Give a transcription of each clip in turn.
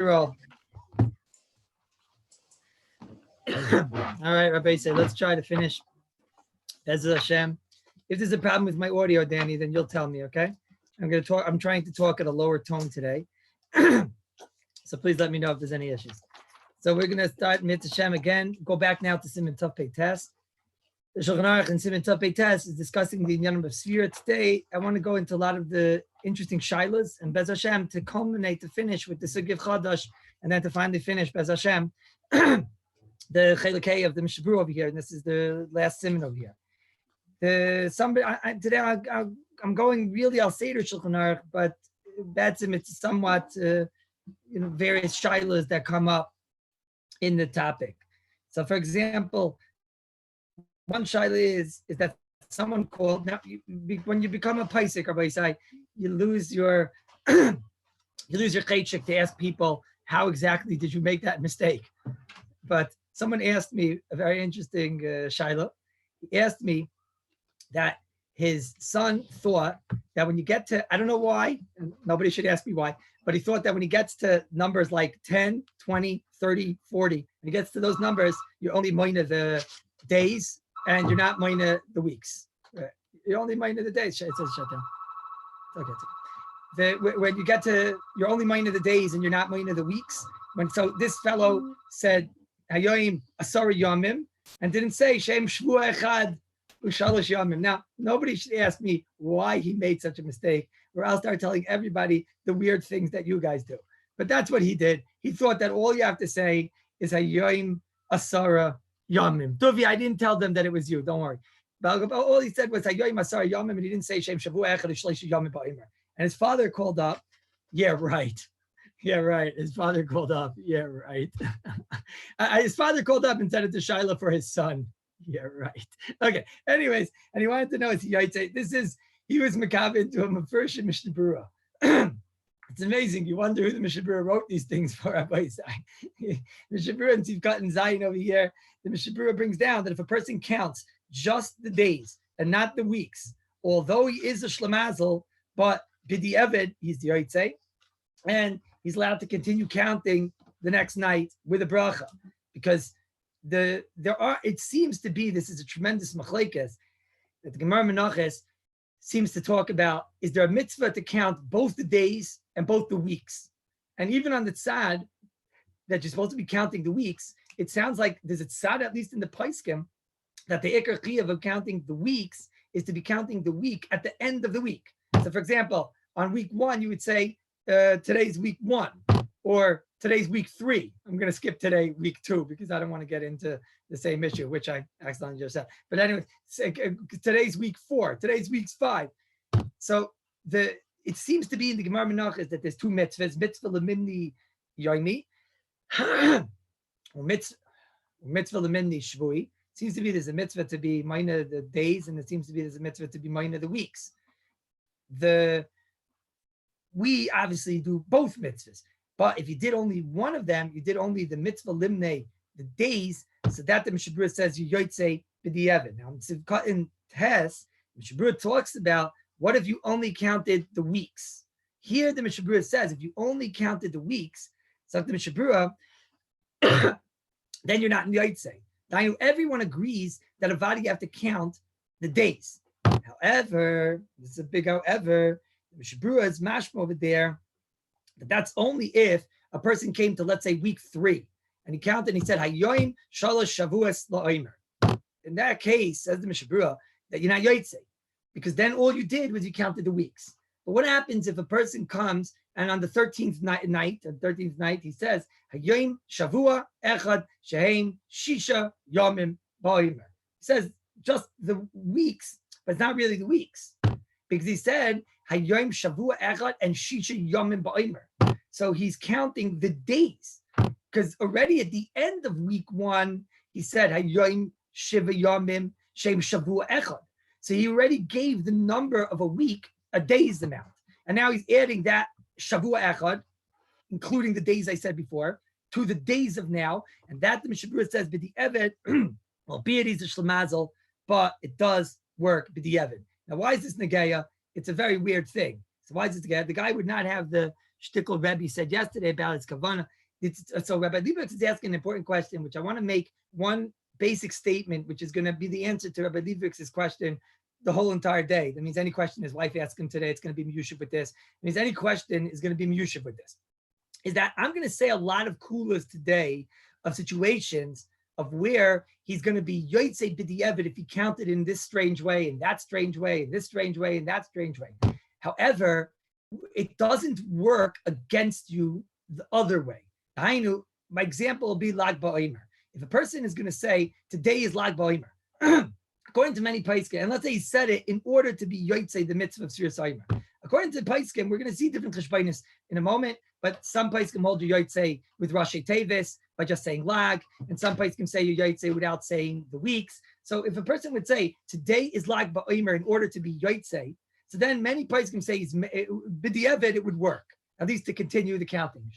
All right, Rabbi, say let's try to finish. Bezos Hashem. If there's a problem with my audio, Danny, then you'll tell me, okay? I'm trying to talk at a lower tone today. So please let me know if there's any issues. So we're gonna start Mitzvah Hashem again. Go back now to Siman Tov Pei Tes. The Shulchan Aruch in Siman Tov Pei Tes is discussing the Inyanim of Sefiras. Today, I want to go into a lot of the interesting shilas and Bez Hashem to culminate, to finish with the Sugi of Chadash, and then to finally finish Bez Hashem, the Chelekei of the Mishnah Berurah over here, and this is the last Siman over here. Today I'm going really Al Seder Shulchan Aruch, but that's it's somewhat various shilas that come up in the topic. So, for example, one shaila is that someone called, now when you become a paisik, Rabbi say, you lose your chaychik to ask people how exactly did you make that mistake. But someone asked me a very interesting shaila. He asked me that his son thought that when you get to, I don't know why, and nobody should ask me why, but he thought that when he gets to numbers like 10, 20, 30, 40, when he gets to those numbers, you're only moina the days and you're not moina the weeks. You're only moina the days. It says shut down. Okay. When you get to, you're only moina the days and you're not moina the weeks. So this fellow said, Hayoim Asara Yamim, and didn't say Shem Shvua Echad Ushalosh Yamim. Now, nobody should ask me why he made such a mistake, or I'll start telling everybody the weird things that you guys do. But that's what he did. He thought that all you have to say is Hayoim Asara Yamim. Duvi, I didn't tell them that it was you. Don't worry. But all he said was Hayoim Asara Yamim, and he didn't say Shem Shavua Echad Ushalosh Yamim HaOmer. And his father called up. Yeah, right. Yeah, right. His father called up. Yeah, right. His father called up and said it to Shiloh for his son. Yeah, right. Okay. Anyways, and he wanted to know, he was Makabe into a Mefurish Mishnah Berurah. It's amazing. You wonder who the Mishnah Berurah wrote these things for, Rabbi Isai. Mishnah Berurah and Tivkat and Zayin over here, the Mishnah Berurah brings down that if a person counts just the days and not the weeks, although he is a Shlemazel, but Bidi Eved, he's the Yotzei, and he's allowed to continue counting the next night with a bracha, because it seems to be, this is a tremendous machlekes that the Gemara Menachos seems to talk about, is there a mitzvah to count both the days and both the weeks? And even on the tzad, that you're supposed to be counting the weeks, it sounds like there's a tzad, at least in the Paiskim, that the ikar chiyuv of counting the weeks is to be counting the week at the end of the week. So for example, on week 1, you would say, today's week 1, or today's week 3. I'm going to skip today, week 2, because I don't want to get into the same issue, which I accidentally just said. But anyway, today's week 4, today's week 5. So it seems to be in the Gemara Menachos that there's 2 mitzvahs, mitzvah lemimni yomi, or mitzvah lemimni shvui. Seems to be there's a mitzvah to be minor the days, and it seems to be there's a mitzvah to be minor the weeks. We obviously do both mitzvahs. But if you did only one of them, you did only the mitzvah limne, the days, so that the Mishnah Berurah says you yotzei b'di'evet. Now, in Tes, Mishnah Berurah talks about what if you only counted the weeks. Here, the Mishnah Berurah says if you only counted the weeks, so the Mishnah Berurah, then you're not in yotzei. Now, everyone agrees that you have to count the days. However, this is a big however, the Mishnah Berurah is mashma over there. But that's only if a person came to, let's say, week 3, and he counted and he said, Hayoim shalosh shavuos la'omer. In that case, says the Mishnah Berurah, that you're not yotzei, because then all you did was you counted the weeks. But what happens if a person comes and on the 13th night, he says, Hayoim shavua echad shehem shisha yomim ba'omer. He says just the weeks, but it's not really the weeks, because he said Hayoim shavua echad and shisha yomim ba'omer. So he's counting the days, because already at the end of week 1, he said Hayoim shiva yomim shem shavua echad. So he already gave the number of a week, a day's amount, and now he's adding that shavua echad, including the days I said before, to the days of now, and that the Mishnah Berurah says b'di evet, albeit he's a shlemazel, but it does work b'di evet. Now, why is this negaya? It's a very weird thing. So why is this negaya? The guy would not have the shtickle Rabbi said yesterday about his kavana. So Rabbi Leibowitz is asking an important question, which I want to make one basic statement, which is going to be the answer to Rabbi Leibowitz's question the whole entire day. That means any question his wife asks him today, it's going to be miyushiv with this. It means any question is going to be miyushiv with this. Is that I'm going to say a lot of kulas today of situations of where he's going to be yotzei b'di'evet if he counted in this strange way, in that strange way, in this strange way, in that strange way. However, it doesn't work against you the other way. My example will be Lag BaOmer. If a person is going to say, today is Lag BaOmer, according to many Paiskim, and let's say he said it in order to be yotzei the mitzvah of Sefiras HaOmer. According to Paiskim, we're going to see different cheshbainis in a moment, but some Paiskim hold you yotzei with Rashi Tevis by just saying Lag, and some Paiskim say you yotzei without saying the weeks. So if a person would say, today is Lag BaOmer in order to be yotzei, so then many Paiskim say b'di'evet it would work, at least to continue the counting.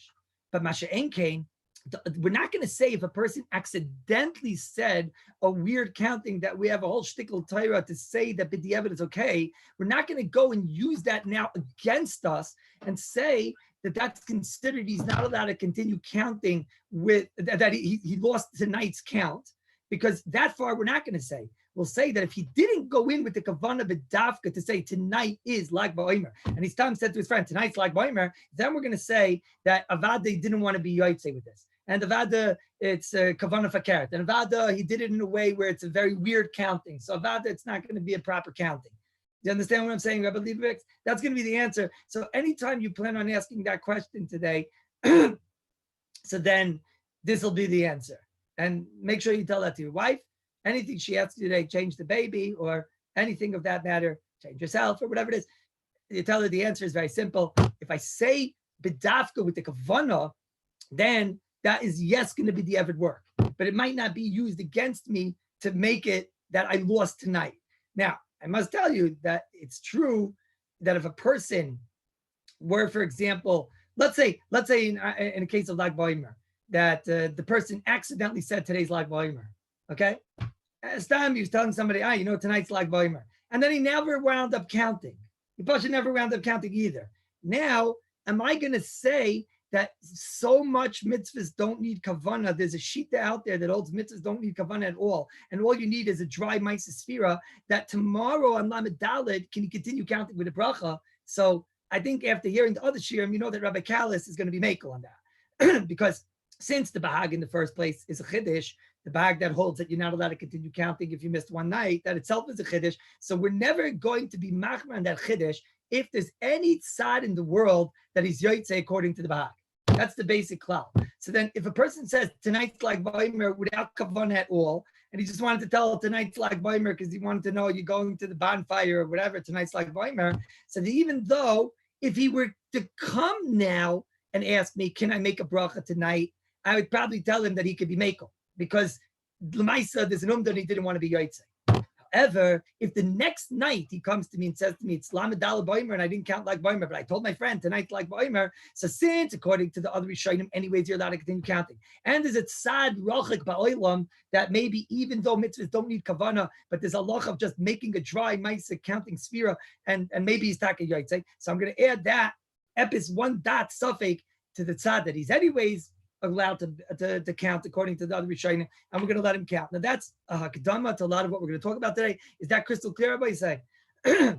But Masha'en Kain, we're not going to say if a person accidentally said a weird counting that we have a whole shtickle Torah to say that b'di'evet is okay. We're not going to go and use that now against us and say that that's considered he's not allowed to continue counting with that he lost tonight's count, because that far we're not going to say. We'll say that if he didn't go in with the kavanah b'dafka to say tonight is Lag BaOmer, and his time said to his friend tonight's Lag BaOmer, then we're going to say that Avada didn't want to be yotzei with this, and Avada it's kavanah fakert, and Avada he did it in a way where it's a very weird counting. So Avada it's not going to be a proper counting. Do you understand what I'm saying, Rabbi Leibowitz? That's going to be the answer. So anytime you plan on asking that question today, so then this will be the answer, and make sure you tell that to your wife. Anything she asks you today, change the baby or anything of that matter, change yourself or whatever it is. You tell her the answer is very simple. If I say b'dafka with the kavanah, then that is yes going to be the evid work, but it might not be used against me to make it that I lost tonight. Now, I must tell you that it's true that if a person were, for example, let's say in a case of Lag BaOmer, that the person accidentally said today's Lag BaOmer. Okay, as time he was telling somebody, tonight's Lag BaOmer, and then he never wound up counting. He probably never wound up counting either. Now, am I going to say that so much mitzvahs don't need kavanah? There's a shita out there that holds mitzvahs don't need kavanah at all, and all you need is a dry ma'aseh sefira. That tomorrow on Lamed Daled, can you continue counting with a bracha? So I think after hearing the other shiurim, you know that Rabbi Kallus is going to be makel on that, because since the bahag in the first place is a chiddush, the bag that holds that you're not allowed to continue counting if you missed one night, that itself is a chiddush. So we're never going to be machmer on that chiddush if there's any tzad in the world that is yotzei according to the bag. That's the basic klal. So then if a person says tonight's Lag BaOmer without kavanah at all, and he just wanted to tell tonight's Lag BaOmer because he wanted to know you're going to the bonfire or whatever, tonight's Lag BaOmer, so that even though if he were to come now and ask me, can I make a bracha tonight, I would probably tell him that he could be makel, because l'maisa there's an that he didn't want to be yotzei. However, if the next night he comes to me and says to me, it's Lamed Daled BaOmer and I didn't count Lag BaOmer, but I told my friend tonight's Lag BaOmer, so since according to the other Rishonim, anyways you're allowed to continue counting. And there's a tzad rochik ba'olam that maybe even though mitzvahs don't need kavanah, but there's a loch of just making a dry ma'aseh counting sfira, and maybe he's taka yotzei. So I'm going to add that epis one dot suffix to the tzad that he's anyways allowed to count according to the other Rishonim, and we're going to let him count. Now that's a hakdama to a lot of what we're going to talk about today. Is that crystal clear? Everybody say, is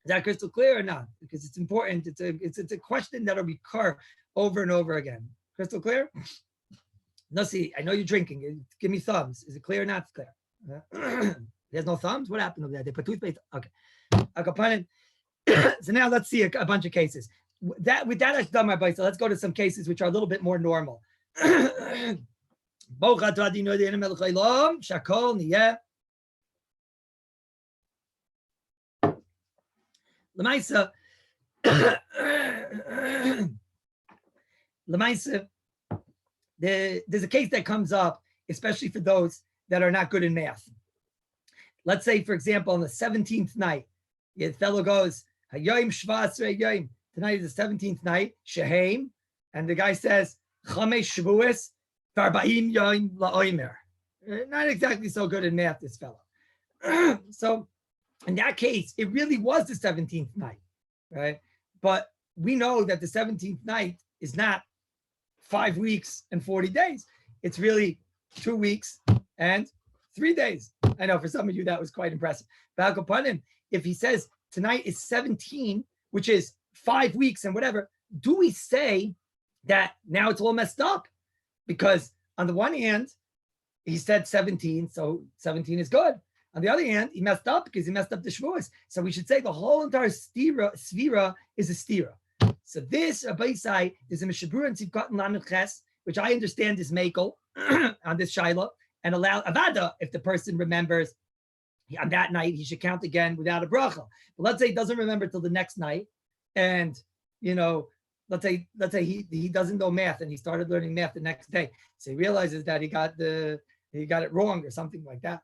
that crystal clear or not? Because it's important. It's a question that'll recur over and over again. Crystal clear? No, see, I know you're drinking. Give me thumbs. Is it clear or not? It's clear. There's no thumbs. What happened over there? They put toothpaste. Okay. So now let's see a bunch of cases. With that I've done my bite. So let's go to some cases which are a little bit more normal. Lemaisa, there's a case that comes up, especially for those that are not good in math. Let's say, for example, on the 17th night, the fellow goes, Hayoim Shvasrei Yoim. Tonight is the 17th night, Shehem, and the guy says, Chamesh Shavuos, V'arba'im Yoim LaOmer. Not exactly so good in math, this fellow. So in that case, it really was the 17th night, right? But we know that the 17th night is not 5 weeks and 40 days. It's really 2 weeks and 3 days. I know for some of you that was quite impressive. But upon him, if he says tonight is 17, which is 5 weeks and whatever, do we say that now it's all messed up? Because on the one hand, he said 17, so 17 is good. On the other hand, he messed up because he messed up the Shavuos. So we should say the whole entire Sefira is a stira. So this, Rabbi Isai, is a Mishabur and Tzivkat and Lamed Ches, which I understand is Mekel on this Shaila, and allow Avada, if the person remembers on that night, he should count again without a bracha. But let's say he doesn't remember till the next night, and let's say he doesn't know math and he started learning math the next day. So he realizes that he got it wrong or something like that.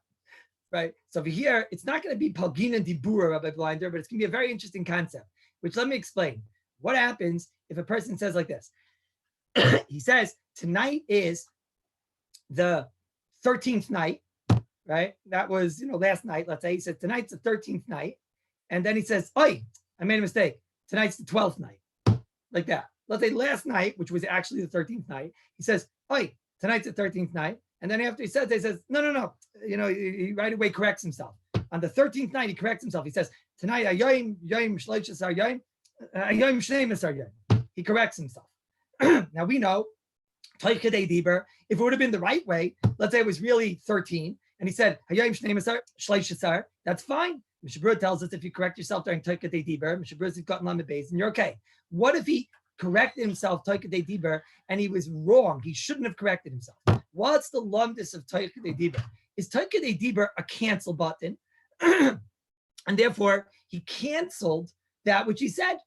Right. So over here, it's not going to be Palgina Dibura, Rabbi Blinder, but it's going to be a very interesting concept, which let me explain. What happens if a person says like this? He says, tonight is the 13th night, right? That was, last night, let's say. He said, tonight's the 13th night. And then he says, oi, I made a mistake. Tonight's the 12th night. Like that. Let's say last night, which was actually the 13th night, he says, oi, tonight's the 13th night. And then after he says, no. He right away corrects himself. On the 13th night, he corrects himself. He says, tonight, he corrects himself. Now we know, if it would have been the right way, let's say it was really 13, and he said, that's fine. Mishabur tells us if you correct yourself during Toikadei Diber, Mishabur's gotten on the base, and you're okay. What if he corrected himself Toikadei Diber and he was wrong? He shouldn't have corrected himself. What's the lumdus of Toikadei Diber? Is Toikadei Diber a cancel button? And therefore, he canceled that which he said.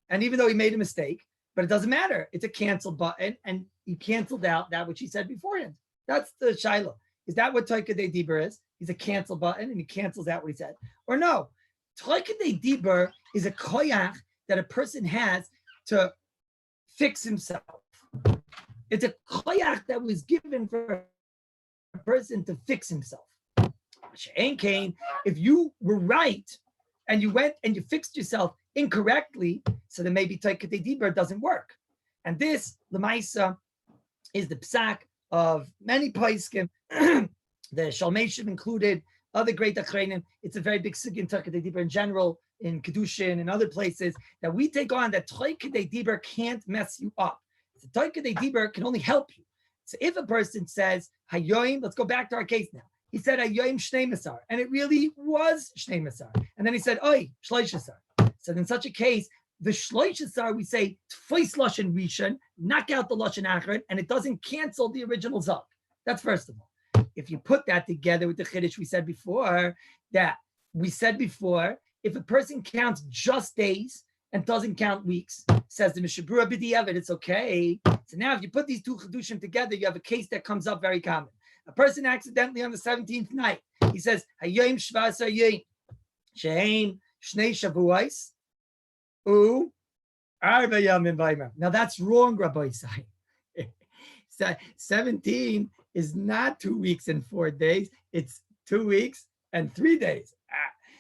And even though he made a mistake, but it doesn't matter. It's a cancel button, and he canceled out that which he said beforehand. That's the Shiloh. Is that what Toikadei Diber is? He's a cancel button, and he cancels out what he said. Or no, Toikadei Diber is a koyach that a person has to fix himself. It's a koyach that was given for a person to fix himself. If you were right and you went and you fixed yourself incorrectly, so then maybe Toikadei Diber doesn't work. And this, Lamaisa, is the psak of many poskim, the Shalmeshim included, other great achreinim. It's a very big sugya in Toikadei Diber in general, in Kedushin and other places, that we take on that Toikadei Diber can't mess you up. The Toikadei Diber can only help you. So if a person says, Hayoim, let's go back to our case now. He said, Hayoim Shnei Masar, and it really was Shnei Masar. And then he said, Oi, Shloish Asar. So in such a case, the Shloish Asar, we say, Tfais Lashon Rishon, knock out the Lashon Achron, and it doesn't cancel the original Zog. That's first of all. If you put that together with the Chiddush we said before, if a person counts just days and doesn't count weeks, says the Mishabura B'diavad, it's okay. So now if you put these two Chidushim together, you have a case that comes up very common. A person accidentally on the 17th night, he says, Hayoim Shvas Hayoim, Sheheim Shnei Shavuos, U Arba Yamim Vaymer. Now that's wrong, Rabbi Isai. 17 is not 2 weeks and 4 days, it's 2 weeks and 3 days.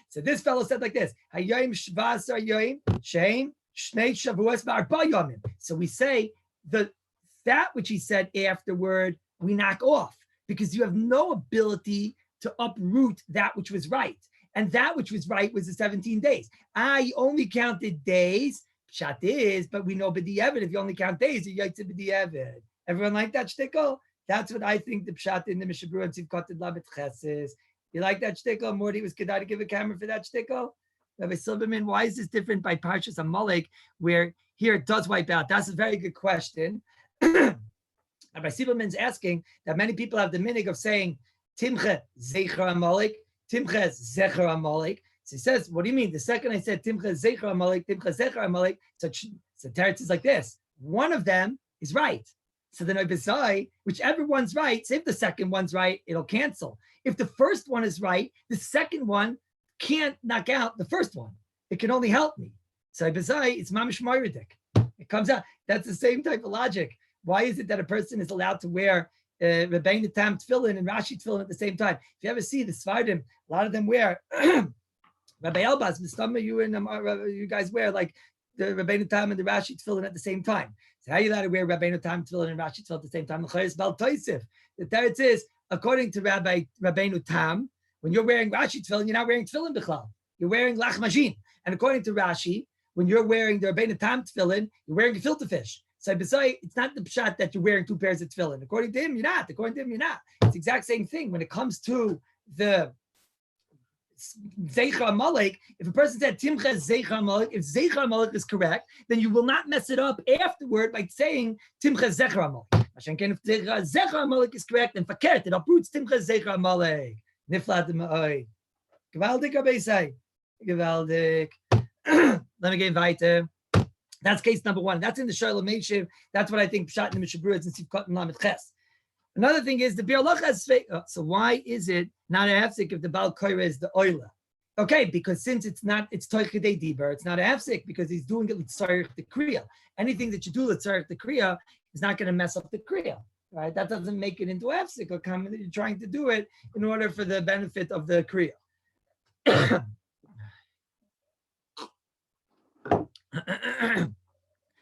So this fellow said like this, Hayoim Shvas Hayoim, Sheheim Shnei Shavuos V'Arba Yamim. So we say that which he said afterward, we knock off, because you have no ability to uproot that which was right. And that which was right was the 17 days. I only counted days. Pshat is, but we know b'di'evet, if you only count days, you're yaitze b'di'evet. Everyone like that shtickle? That's what I think the pshat in the Mishabur and Tzivkat and Lamed Ches is. You like that shtickle? Morty was kedai to give a camera for that shtickle? Rabbi Silberman, why is this different by Parshas Amalek, where here it does wipe out? That's a very good question. Rabbi Silberman's asking that many people have the minig of saying, Timche Zecher Amalek, Timche Zecher Amalek. So he says, what do you mean? The second I said Timche Zecher Amalek, Timche Zecher Amalek, so Teretz is like this. One of them is right. So then Ibisai, whichever one's right, say if the second one's right, it'll cancel. If the first one is right, the second one can't knock out the first one. It can only help me. So Ibisai, it's Mamish Moiridik. It comes out. That's the same type of logic. Why is it that a person is allowed to wear Rebbeinu Tam tefillin and Rashi tefillin at the same time? If you ever see the Svardim, a lot of them wear Rabbi Elbaz, Mistama, you guys wear like the Rabbeinu Tam and the Rashi tefillin at the same time. So how are you allowed to wear Rabbeinu Tam tefillin and Rashi tefillin at the same time? The teretz is, according to Rabbeinu Tam, when you're wearing Rashi tefillin, you're not wearing tefillin b'chlal. You're wearing lach majin. And according to Rashi, when you're wearing the Rabbeinu Tam tefillin, you're wearing a filter fish. So it's not the pshat that you're wearing two pairs of tefillin. According to him, you're not. According to him, you're not. It's the exact same thing when it comes to the Zeicha Amalek. If a person said Timcha Zeicha Amalek, if Zeicha Amalek is correct, then you will not mess it up afterward by saying Timcha Zecha Amalek. If Zecha Amalek is correct, then fakert, it uproots Timcha Zecha Amalek. Niflat Ma'oi. Gewaldig, Rabbi say. Gewaldig. Let me get weiter. That's case number one. That's in the Shalom Meshiv. That's what I think Pshat in the Mishabur is in Sivkot and Lamed Ches. Another thing is the Bir Halacha has so why is it not a hefsek if the Baal Koira is the oila? Okay, because since it's Toich Kedei Diber, it's not a hefsek because he's doing it with Tzarech the Kriya. Anything that you do with Tzarech the Kriya is not going to mess up the Kriya, right? That doesn't make it into a hefsek or comment that you're trying to do it in order for the benefit of the Kriya.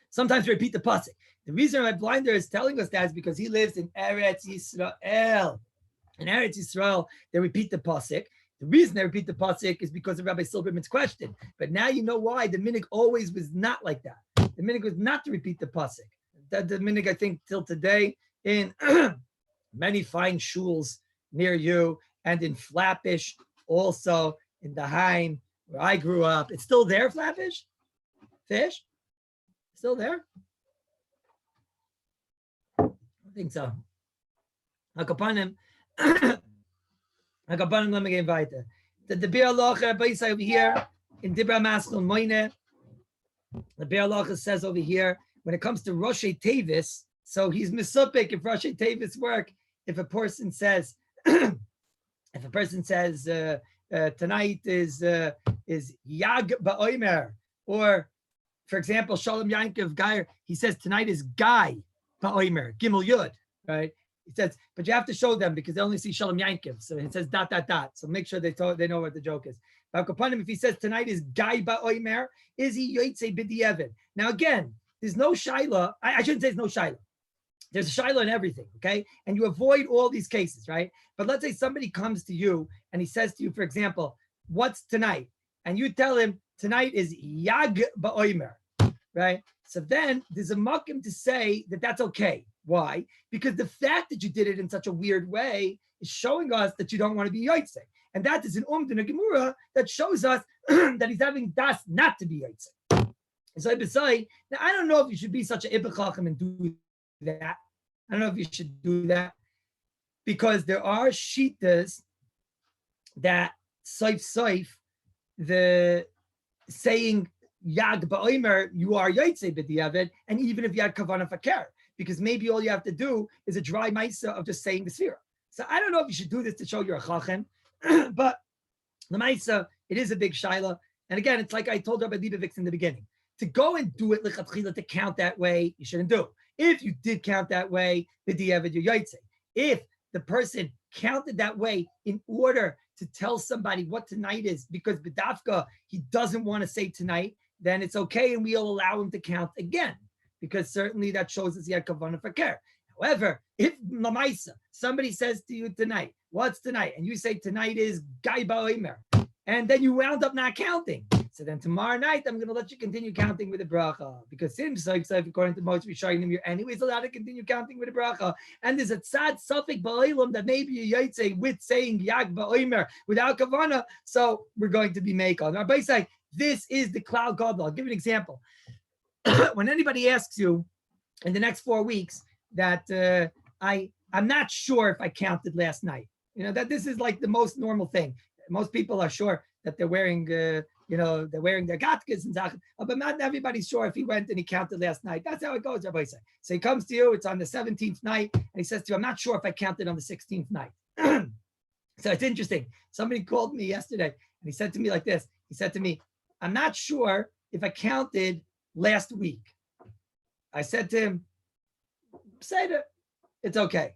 Sometimes we repeat the pasuk. The reason my blinder is telling us that is because he lives in Eretz Yisrael. In Eretz Yisrael, they repeat the pasuk. The reason they repeat the pasuk is because of Rabbi Silberman's question. But now you know why the minhag always was not like that. The minhag was not to repeat the pasuk. That the minhag, I think, till today in many fine shuls near you and in Flatbush, also in the Haim, where I grew up. It's still there, Flatbush? Fish? Still there? I think so. Hakapanim, let me get weiter. The Bir Halacha, Baisai over here, in Dibra Maskul Moine, the Bir Halacha says over here, when it comes to Roshei Tevis, so he's misupik if Roshei Tevis work, if a person says, tonight is Yag Ba'omer, or for example, Shalom Yankov Geyer, he says tonight is Guy Ba'omer, Gimel Yud, right? He says, but you have to show them because they only see Shalom Yankov. So it says ... So make sure they know what the joke is. But if he says tonight is Guy Ba'omer, is he Yotzei B'di'evid? Now again, there's no Shaila. I shouldn't say there's no Shaila. There's a Shaila in everything, okay? And you avoid all these cases, right? But let's say somebody comes to you and he says to you, for example, what's tonight? And you tell him, tonight is Yag Ba'omer, right? So then there's a makim to say that that's okay. Why? Because the fact that you did it in such a weird way is showing us that you don't want to be Yotzei. And that is an Umdin Gemura that shows us that he's having das not to be Yotzei. So now I don't know if you should be such an Ibn Chacham and do that. I don't know if you should do that because there are shitas that Saif, the saying Yag Ba'omer, you are Yotzei B'di'evid, and even if you had Kavanah Fakir, because maybe all you have to do is a dry Maisa of just saying the Sefira. So I don't know if you should do this to show you're a Chachem, but the Maisa, it is a big Shaila. And again, it's like I told Rabbi Leibovitz in the beginning. To go and do it, to count that way, you shouldn't do. If you did count that way, B'di'evid, you're Yotzei. If the person counted that way in order to tell somebody what tonight is, because B'dafka, he doesn't want to say tonight, then it's okay, and we'll allow him to count again, because certainly that shows us he had kavanah fakir. However, if Lamaisa, somebody says to you tonight, what's tonight? And you say tonight is Gai Ba'omer, and then you wound up not counting. So then tomorrow night, I'm going to let you continue counting with the bracha, because since, according to most Rishonim, you're anyways allowed to continue counting with the bracha. And there's a tzad suffix ba'olam that maybe you Yotzei with saying Yag Ba'omer without kavanah, so we're going to be makal. Now, Rabbi say, this is the cloud gadol. I'll give you an example. When anybody asks you in the next 4 weeks that I'm not sure if I counted last night, that this is like the most normal thing. Most people are sure that they're wearing, they're wearing their gatkes and zach, but not everybody's sure if he went and he counted last night. That's how it goes, Rabbi say. So he comes to you, it's on the 17th night, and he says to you, I'm not sure if I counted on the 16th night. So it's interesting. Somebody called me yesterday, and he said to me like this. He said to me, I'm not sure if I counted last week. I said to him, say that it's okay.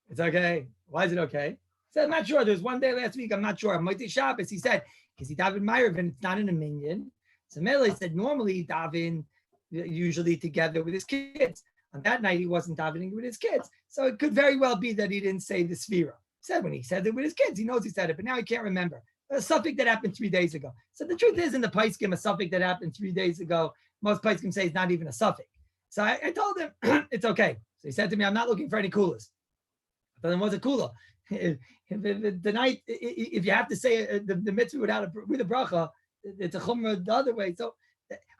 It's okay. Why is it okay? He said, I'm not sure. There's one day last week. I'm not sure. Motzei Shabbos. He said, because he davened Ma'ariv and it's not in a minyan. So Mele said, normally daven usually together with his kids. On that night, he wasn't davening with his kids. So it could very well be that he didn't say the Sefira. He said when he said it with his kids, he knows he said it, but now he can't remember. A suffix that happened 3 days ago. So the truth is, in the Paiskim, a suffix that happened 3 days ago, most Paiskim say it's not even a suffix. So I told him, it's okay. So he said to me, I'm not looking for any Kallus. I told him, what's a Kula? The night, if you have to say the mitzvah with a bracha, it's a chumrah the other way. So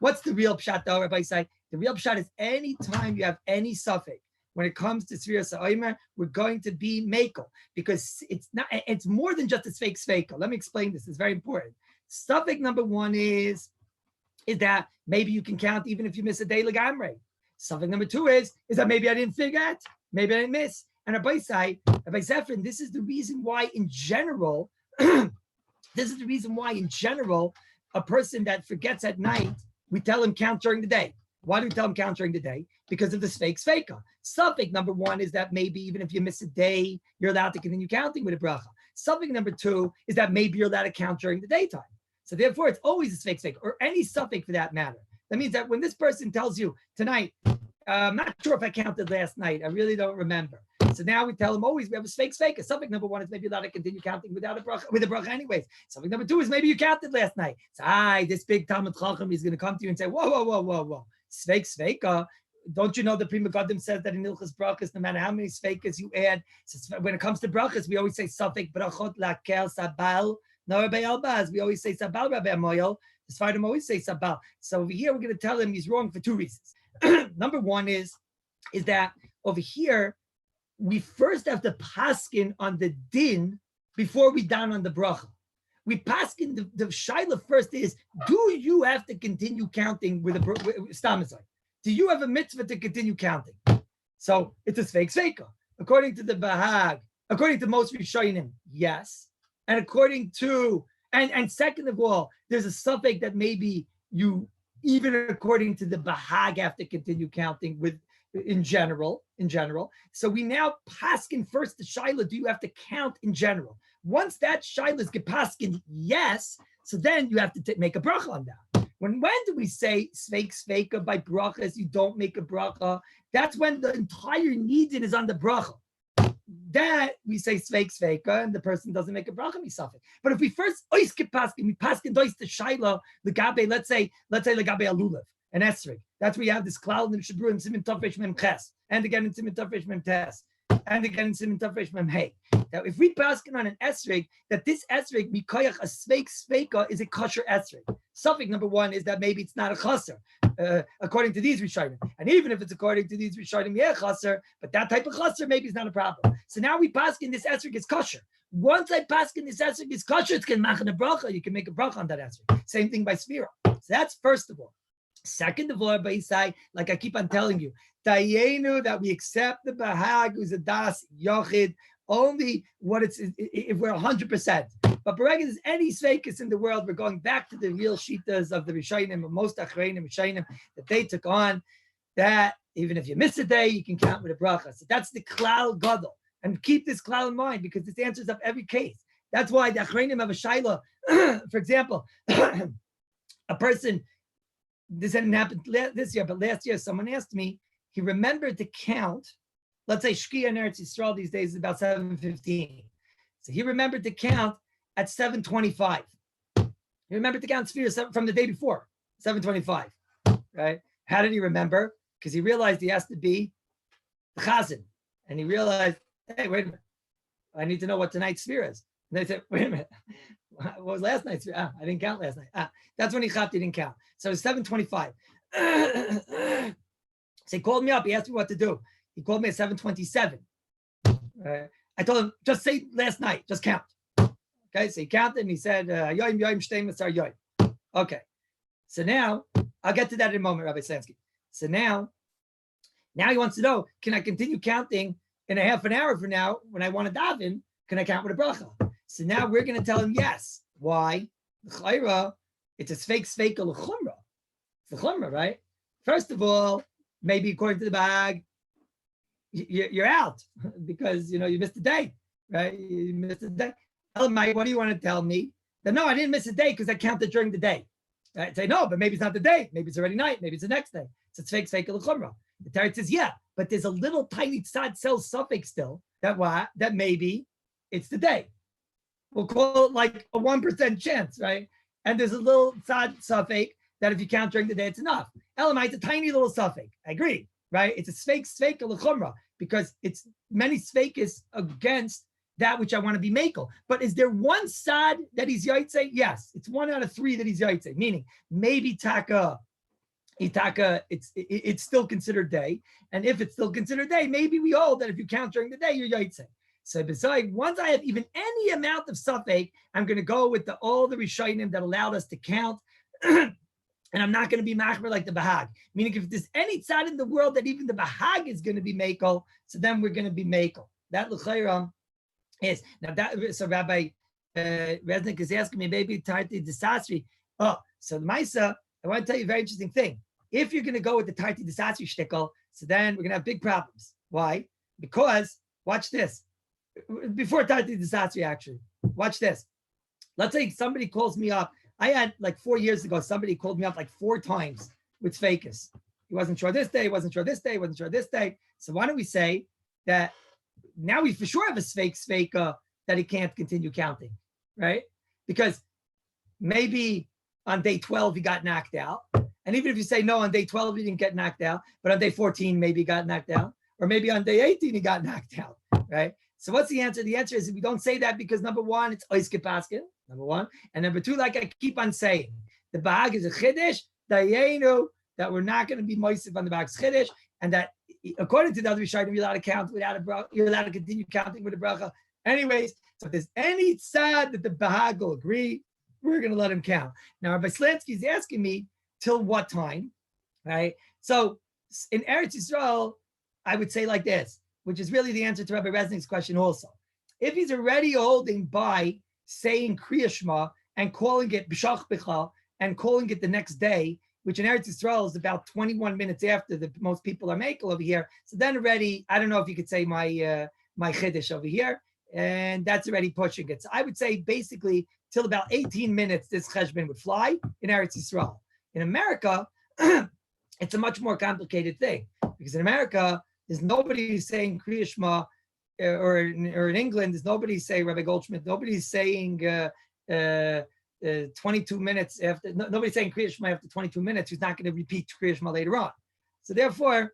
what's the real pshat though, Rabbi say? The real pshat is any time you have any suffix, when it comes to Sefiras HaOmer, we're going to be makel, because it's more than just a fake sveika. Let me explain this. It's very important. Suffix number one is that maybe you can count even if you miss a day legamre. Suffix number two is that maybe I didn't forget, maybe I didn't miss. And Rabbi Zefrin, this is the reason why in general, a person that forgets at night, we tell him count during the day. Why do we tell him count during the day? Because of the sveika. Suffix number one is that maybe even if you miss a day, you're allowed to continue counting with a bracha. Suffix number two is that maybe you're allowed to count during the daytime. So therefore, it's always a sveika, or any suffix for that matter. That means that when this person tells you tonight, I'm not sure if I counted last night, I really don't remember. So now we tell him always we have a sveika. Suffix number one is maybe allowed to continue counting without a bracha, with a bracha anyways. Suffix number two is maybe you counted last night. So this big Talmud Chacham is going to come to you and say, whoa. Sveika. Don't you know the Pri Megadim says that in Ilchas Brachas, no matter how many sveikas you add, so when it comes to brachas, we always say suffix brachot lakel sabal. No Rabbi Elbaz, we always say sabal Rabbi Amoyel. The Sfardim always say sabal. So over here, we're going to tell him he's wrong for two reasons. Number one is that over here, we first have to paskin on the din before we down on the bracha. We paskin the shaila first is, do you have to continue counting with a stamazai? Do you have a mitzvah to continue counting? So it's a sveika. According to the Bahag, according to most Rishonim, yes. And according to, and second of all, there's a suffix that maybe you, even according to the Bahag, have to continue counting with in general. So we now paskin first the shaila, do you have to count in general? Once that shaila is gepaskin, yes, so then you have to make a bracha on that. When do we say sveika by brachas, you don't make a bracha? That's when the entire nidin is on the bracha. That we say sveika, and the person doesn't make a bracha misafik. But if we first oiske paskin, we paskin dois the shaila, legabe, let's say legabe alulav, an esrig. That's where you have this cloud in the Shabru and Simin Tafresh Mem Ches, and again in Simin Tafresh Mem Tes, and again in Simin Tafresh Mem Hey. Now, if we paskin on an esrig, that this esrig mikoyach a sveika is a kosher esrig. Suffix number one is that maybe it's not a chaser, according to these Rishonim. And even if it's according to these Rishonim, yeah, chaser, but that type of chaser maybe is not a problem. So now we paskin this esrig is kosher. Once I paskin this esrig is kosher, it's can machen a bracha. You can make a bracha on that esrig. Same thing by Sefira. So that's first of all. Second of all, by Isai, like I keep on telling you, Dayenu, that we accept the Bahag, who's a das yochid, only what it's if we're 100%. But Berega, there's any sveikas in the world, we're going back to the real shitas of the Rishonim, most Achreinim Rishonim, that they took on, that even if you miss a day, you can count with a bracha. So that's the klal gadol. And keep this klal in mind, because this answers up every case. That's why the Achreinim have a shaila. For example, a person, this hadn't happened this year, but last year someone asked me, he remembered to count, let's say Shkia in Eretz Yisrael these days is about 7:15. So he remembered to count at 7:25. He remembered to count Sefiras from the day before, 7:25, right? How did he remember? Because he realized he has to be the chazan. And he realized, hey, wait a minute, I need to know what tonight's Sefiras is. And they said, wait a minute, what was last night's Sefiras? I didn't count last night. That's when he chapped, he didn't count. So it's 7:25. So he called me up, he asked me what to do. He called me at 7:27. I told him, just say last night, just count. Okay, so he counted and he said, Yoim, Shteimus Yoim. Okay, so now, I'll get to that in a moment, Rabbi Slansky. So now he wants to know, can I continue counting in a half an hour from now when I want to daven? Can I count with a bracha? So now we're going to tell him yes. Why? It's a sveika l'chumra. It's the chumra, right? First of all, maybe according to the bag, you're out because you missed a day, right? You missed a day. Tell him, what do you want to tell me? Then no, I didn't miss a day because I counted during the day. Right? Say, no, but maybe it's not the day. Maybe it's already night. Maybe it's the next day. So it's fake l'chumra. The Teretz says, yeah, but there's a little tiny tzad cell suffix still that maybe it's the day. We'll call it like a 1% chance, right? And there's a little tzad suffix that if you count during the day, it's enough. Elamite, it's a tiny little suffix. I agree, right? It's a sveka l'chumra because it's many svekis against that which I want to be makel. But is there one sad that he's yaitse? Yes, it's 1 out of 3 that he's yaitse. Meaning maybe Itaka, it's still considered day, and if it's still considered day, maybe we hold that if you count during the day, you're yaitse. So besides, once I have even any amount of suffix, I'm going to go with all the rishonim that allowed us to count. And I'm not going to be machmer like the Bahag. Meaning, if there's any tzad in the world that even the Bahag is going to be makel, so then we're going to be makel. That l'chayra is now that. So Rabbi Resnick is asking me, maybe Tarti Desasri. Oh, so the Maisa, I want to tell you a very interesting thing. If you're going to go with the Tarti Desasri shtickle, so then we're going to have big problems. Why? Because watch this. Before Tarti Desasri, actually, watch this. Let's say somebody calls me up. I had like 4 years ago, somebody called me up like 4 times with Sefiras. He wasn't sure this day, wasn't sure this day, wasn't sure this day. So why don't we say that now we for sure have a Sfeika that he can't continue counting, right? Because maybe on day 12 he got knocked out. And even if you say no, on day 12 he didn't get knocked out, but on day 14 maybe he got knocked out. Or maybe on day 18 he got knocked out, right? So what's the answer? The answer is we don't say that because number one, it's oiske paskin, number one. And number two, like I keep on saying, the Bahag is a chiddush, dayenu, that we're not going to be moisif on the Bahag's chiddush, and that according to the other Rishonim, you're allowed to count without a bracha, you're allowed to continue counting with a bracha. Anyways, so if there's any tzad that the Bahag will agree, we're going to let him count. Now, Rabbi Slansky is asking me till what time, right? So in Eretz Yisrael, I would say like this, which is really the answer to Rabbi Resnick's question also. If he's already holding by saying Kriya Shema and calling it B'shach B'chal and calling it the next day, which in Eretz Yisrael is about 21 minutes after the most people are makel over here. So then already, I don't know if you could say my chiddush over here, and that's already pushing it. So I would say basically till about 18 minutes, this cheshbon would fly in Eretz Yisrael. In America, it's a much more complicated thing because in America, there's nobody who's saying Kriya Shema, or in England, there's nobody saying Rabbi Goldschmidt. Nobody's saying 22 minutes after. Nobody's saying Kriya Shema after 22 minutes. Who's not going to repeat Kriya Shema later on? So therefore,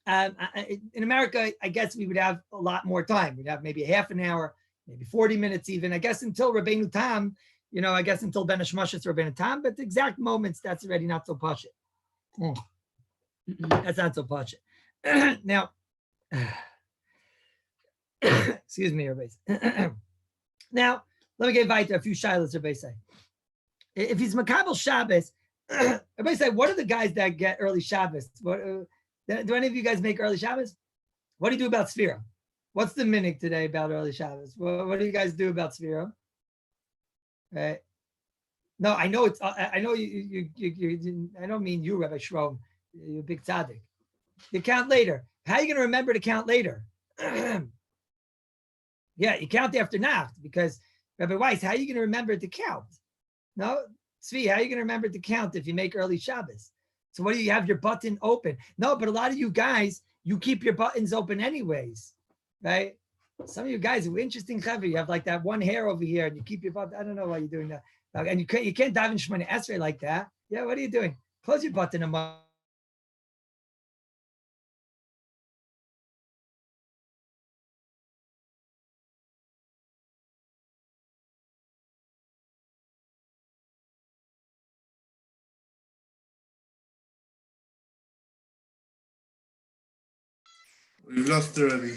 in America, I guess we would have a lot more time. We'd have maybe a half an hour, maybe 40 minutes even. I guess until Rabbeinu Tam, I guess until Ben Hashmashas Rabbeinu Tam. But the exact moments, that's already not so pashut. That's not so pashut. Now, excuse me, everybody. Now, let me get weiter. A few shilas, everybody say. If he's Makabel Shabbos, everybody say, what are the guys that get early Shabbos? Do any of you guys make early Shabbos? What do you do about Sefira? What's the minhag today about early Shabbos? What do you guys do about Sefira? Right? No, I know it's. I know you. I don't mean you, Rabbi Shrom. You're a big tzaddik. You count later. How are you going to remember to count later? Yeah, you count after Nacht because Rabbi Weiss, how are you going to remember to count? No, Tzvi, how are you going to remember to count if you make early Shabbos? So what do you have your button open? No, but a lot of you guys, you keep your buttons open anyways, right? Some of you guys are interesting, Chavi. You have like that one hair over here and you keep your button. I don't know why you're doing that. And you can't dive in Shemona Esrei like that. Yeah, what are you doing? Close your button a moment. We've lost the Rabbi.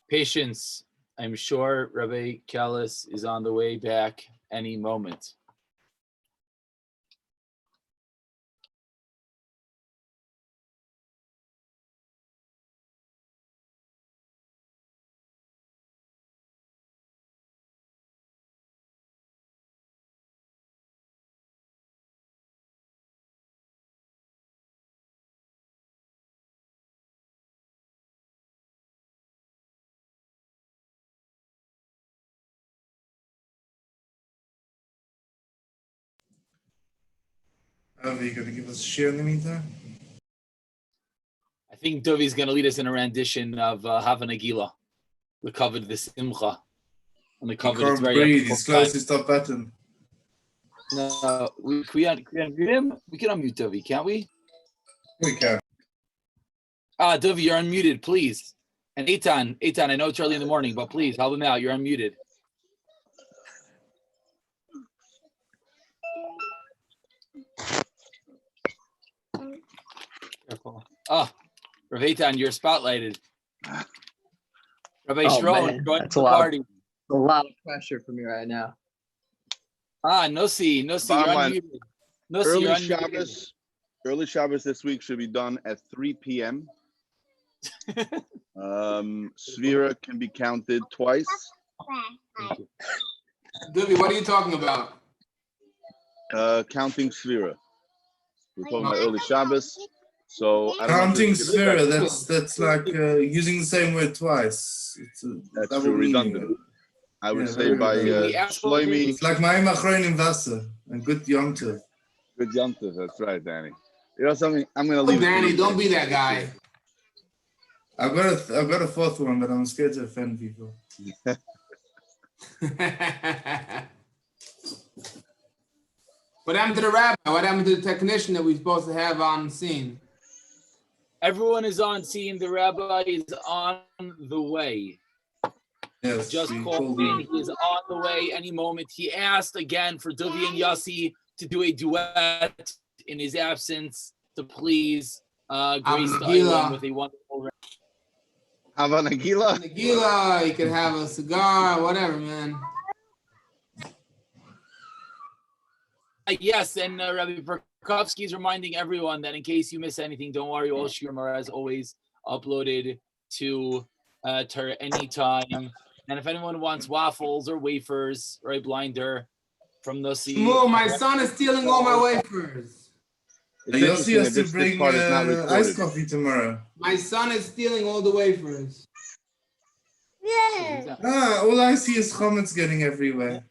Patience. I'm sure Rabbi Kallus is on the way back any moment. Are you going to give us a share in the meantime? I think Dovi's going to lead us in a rendition of Hava Nagila, the covered the Simcha. And the He covered it's can't very breathe. He's close to stop button. No, we can unmute him. We can unmute Dovi, can't we? We can. Dovi, you're unmuted, please. And Eitan, I know it's early in the morning, but please help him out. You're unmuted. Careful. Oh, Rav Eitan, you're spotlighted. Rabbi Shron, join That's the party. a lot of pressure for me right now. Nossi, you're unmuted. Nossi, you're unmuted. Early Shabbos this week should be done at 3 p.m. Sefira can be counted twice. Dubi, what are you talking about? Counting Sefira. We're talking about early Shabbos. So I don't Counting know if it's Sefiras, that's like using the same word twice. that's double redundant. meaning. I would Yeah, say very by good. Shloimi. It's like my Achronim Wasser and good Yom Tov. Good Yom Tov, that's right, Danny. You know something? I'm going to Oh, leave it to Danny, you. don't be that guy. I've got a fourth one, but I'm scared to offend people. What happened to the rabbi? What happened to the technician that we're supposed to have on scene? Everyone is on scene. The rabbi is on the way. Yes. Just we called called in. him. He is on the way any moment. He asked again for Dovi and Yossi to do a duet in his absence to please grace the Nagila. island with a wonderful. Hava Nagila? Nagila, you could have a cigar, whatever, man. Yes, and Rabbi Perkovsky is reminding everyone that in case you miss anything, don't worry. All Shiur are as always uploaded to anytime. And if anyone wants waffles or wafers, right, blinder from Nossi. Shmuel, my son is stealing all my wafers. It's Yossi interesting has that to this bring part is not ice recorded. coffee tomorrow. My son is stealing all the wafers. All I see is chametz getting everywhere.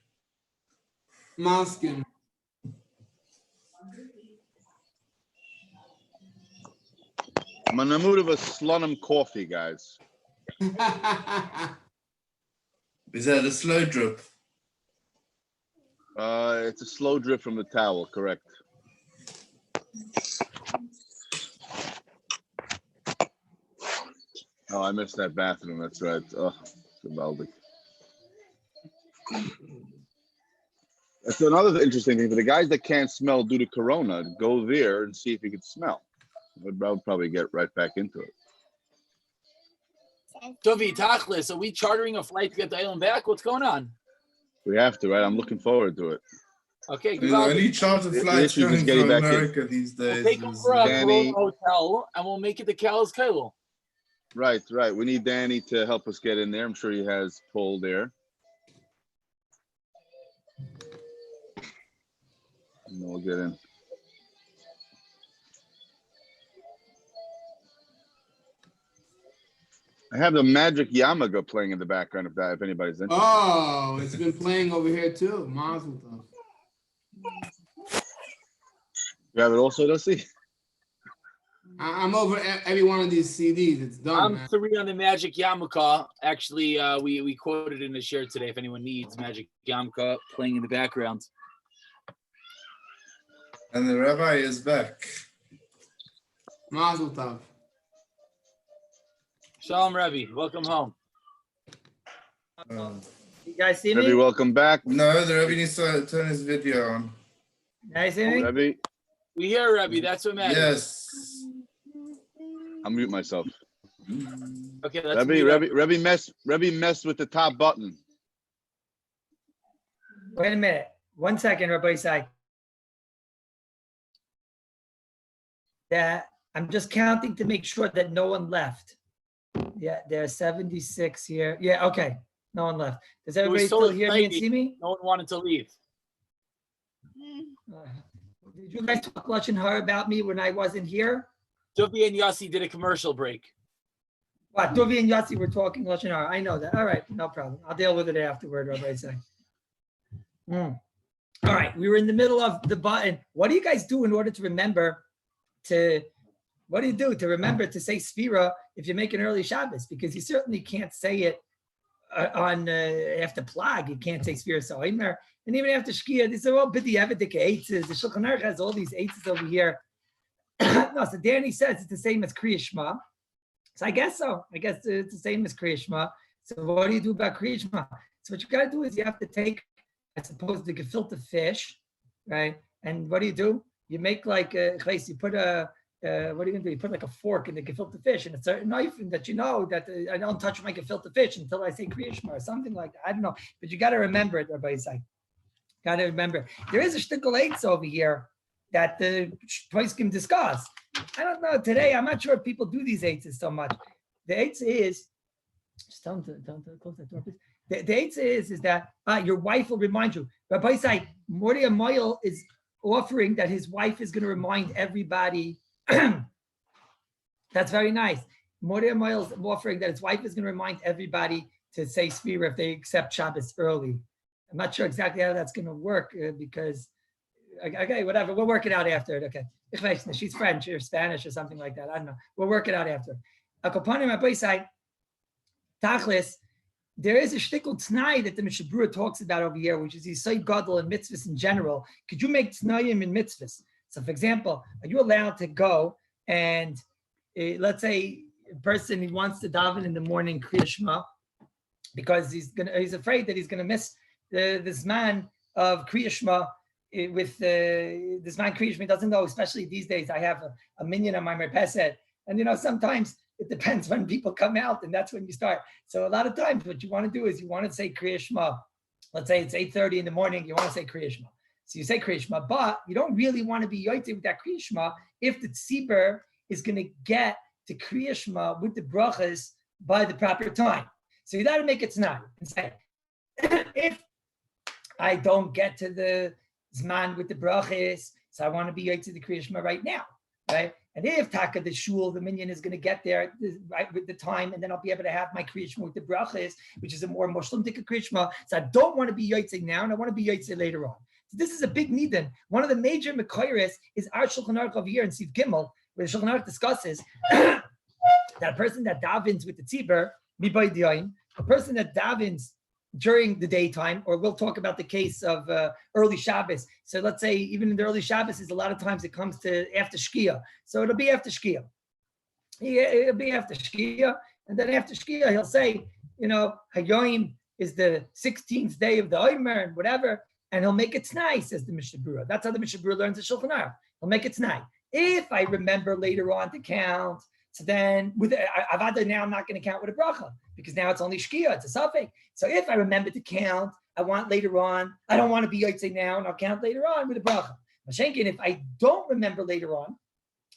Maskin. I'm in the mood of a Slonim coffee, guys. Is that a slow drip? It's a slow drip from the towel, correct. Oh, I missed that bathroom. That's right. Oh, geweldig. That's another interesting thing. For the guys that can't smell due to Corona, go there and see if you can smell. I would probably get right back into it. Dovi, Tachlis, are we chartering a flight to get the island back? What's going on? We have to, right? I'm looking forward to it. Okay, The only chartered The flights issue is coming getting from back in. America these we'll days. take them is, for a Danny. Corona hotel, and we'll make it to Kallus Kailo. Right. We need Danny to help us get in there. I'm sure he has pull there. And we'll get in. I have the Magic Yamaga playing in the background if anybody's interested. Oh, it's been playing over here too. Mazel tov. You have it also, Dusty? I'm over every one of these CDs. It's done, I'm man. 3 on the Magic Yarmulke. Actually, we quoted in the share today. If anyone needs Magic Yarmulke playing in the background. And the rabbi is back. Mazel tov. Shalom, Rabbi. Welcome home. You guys see Rabbi, me? welcome back. No, the rabbi needs to turn his video on. You guys see me? Rabbi, We hear Rabbi. That's what matters. Yes. I'll mute myself. Okay, let's mute Rabbi messed with the top button. Wait a minute. 1 second, Rabbi Isai. Yeah, I'm just counting to make sure that no one left. Yeah, there are 76 here. Yeah, okay. No one left. Does everybody so still hear me and exciting. see me? No one wanted to leave. Did you guys talk Lashon Hara about me when I wasn't here? Dovi and Yossi did a commercial break. What? Dovi and Yossi were talking Lashon Hara. I know that. All right, no problem. I'll deal with it afterward, Rabbi Isai. All right, we were in the middle of the button. What do you guys do in order to remember what do you do to remember to say Sefira if you make an early Shabbos? Because you certainly can't say it on after Plag. You can't say Sefiras HaOmer. And even after Shkia, these are all b'di'evedik eitzes. The Shulchan Aruch has all these eitzes over here. No, so Danny says it's the same as Kriya Shema. So I guess so. I guess it's the same as Kriya Shema. So what do you do about Kriya Shema? So what you got to do is you have to take, I suppose, the gefilte fish, right? And what do? You make like you put a what are you gonna do? You put like a fork in the gefilte fish and a certain knife, and that you know that I don't touch my gefilte fish until I say Kriya Shema or something like that. I don't know, but you got to remember it. Everybody's like, got to remember. There is a shtickle eitz over here that the Poskim discuss. I don't know today. I'm not sure if people do these eitzes so much. The eitz is just tell them to close that door, please. The eitz is that your wife will remind you. Rabbi say Mordei Moyle is offering that his wife is going to remind everybody. That's very nice. Mordei Moyle is offering that his wife is going to remind everybody to say Sefira if they accept Shabbos early. I'm not sure exactly how that's going to work because, okay, whatever. We'll work it out after it. Okay. She's French or Spanish or something like that. I don't know. We'll work it out after. Akopanim Rabbi say, Tachlis, there is a shtickle t'nai that the Mishnah Berurah talks about over here, which is Yisod Gadol and mitzvahs in general. Could you make t'nayim in mitzvahs? So, for example, are you allowed to go and let's say a person he wants to daven in the morning Kriya Shema because he's afraid that he's gonna miss this man of Kriya Shema with this man Kriya Shema. He doesn't know, especially these days. I have a minion on my merpeset, and sometimes it depends when people come out, and that's when you start. So a lot of times what you want to do is you want to say Kriya Shema. Let's say it's 8:30 in the morning, you want to say Kriya Shema. So you say Kriya Shema, but you don't really want to be yoytze with that Kriya Shema if the tzibur is going to get to Kriya Shema with the brachas by the proper time. So you got to make it tonight and say, if I don't get to the zman with the brachas, so I want to be yoytze the Kriya Shema right now, right? And if Taka the shul, the minion is going to get there right with the time, and then I'll be able to have my Kriya Shema with the brachas, which is a more Muslim Kriya Shema. So I don't want to be yoytze now, and I want to be yoytze later on. So this is a big nidin. One of the major mekayres is our Shulchan Aruch over here in Siv Gimel, where the Shulchan Aruch discusses that a person that davens with the tzibur, mibay diyayin, a person that davens during the daytime, or we'll talk about the case of early Shabbos. So let's say even in the early Shabbos, a lot of times it comes to after Shkia. So it'll be after Shkia. It'll be after Shkia. And then after Shkia, he'll say, HaOmer is the 16th day of the HaOmer and whatever. And he'll make it t'nai, says the Mishnah Berurah. That's how the Mishnah Berurah learns the Shulchan Aruch. He'll make it t'nai. If I remember later on to count, so then with Avada now I'm not going to count with a bracha because now it's only Shkia, it's a suffix. So if I remember to count, I want later on, I don't want to be yotzei now, and I'll count later on with a bracha. Mashenkin, if I don't remember later on,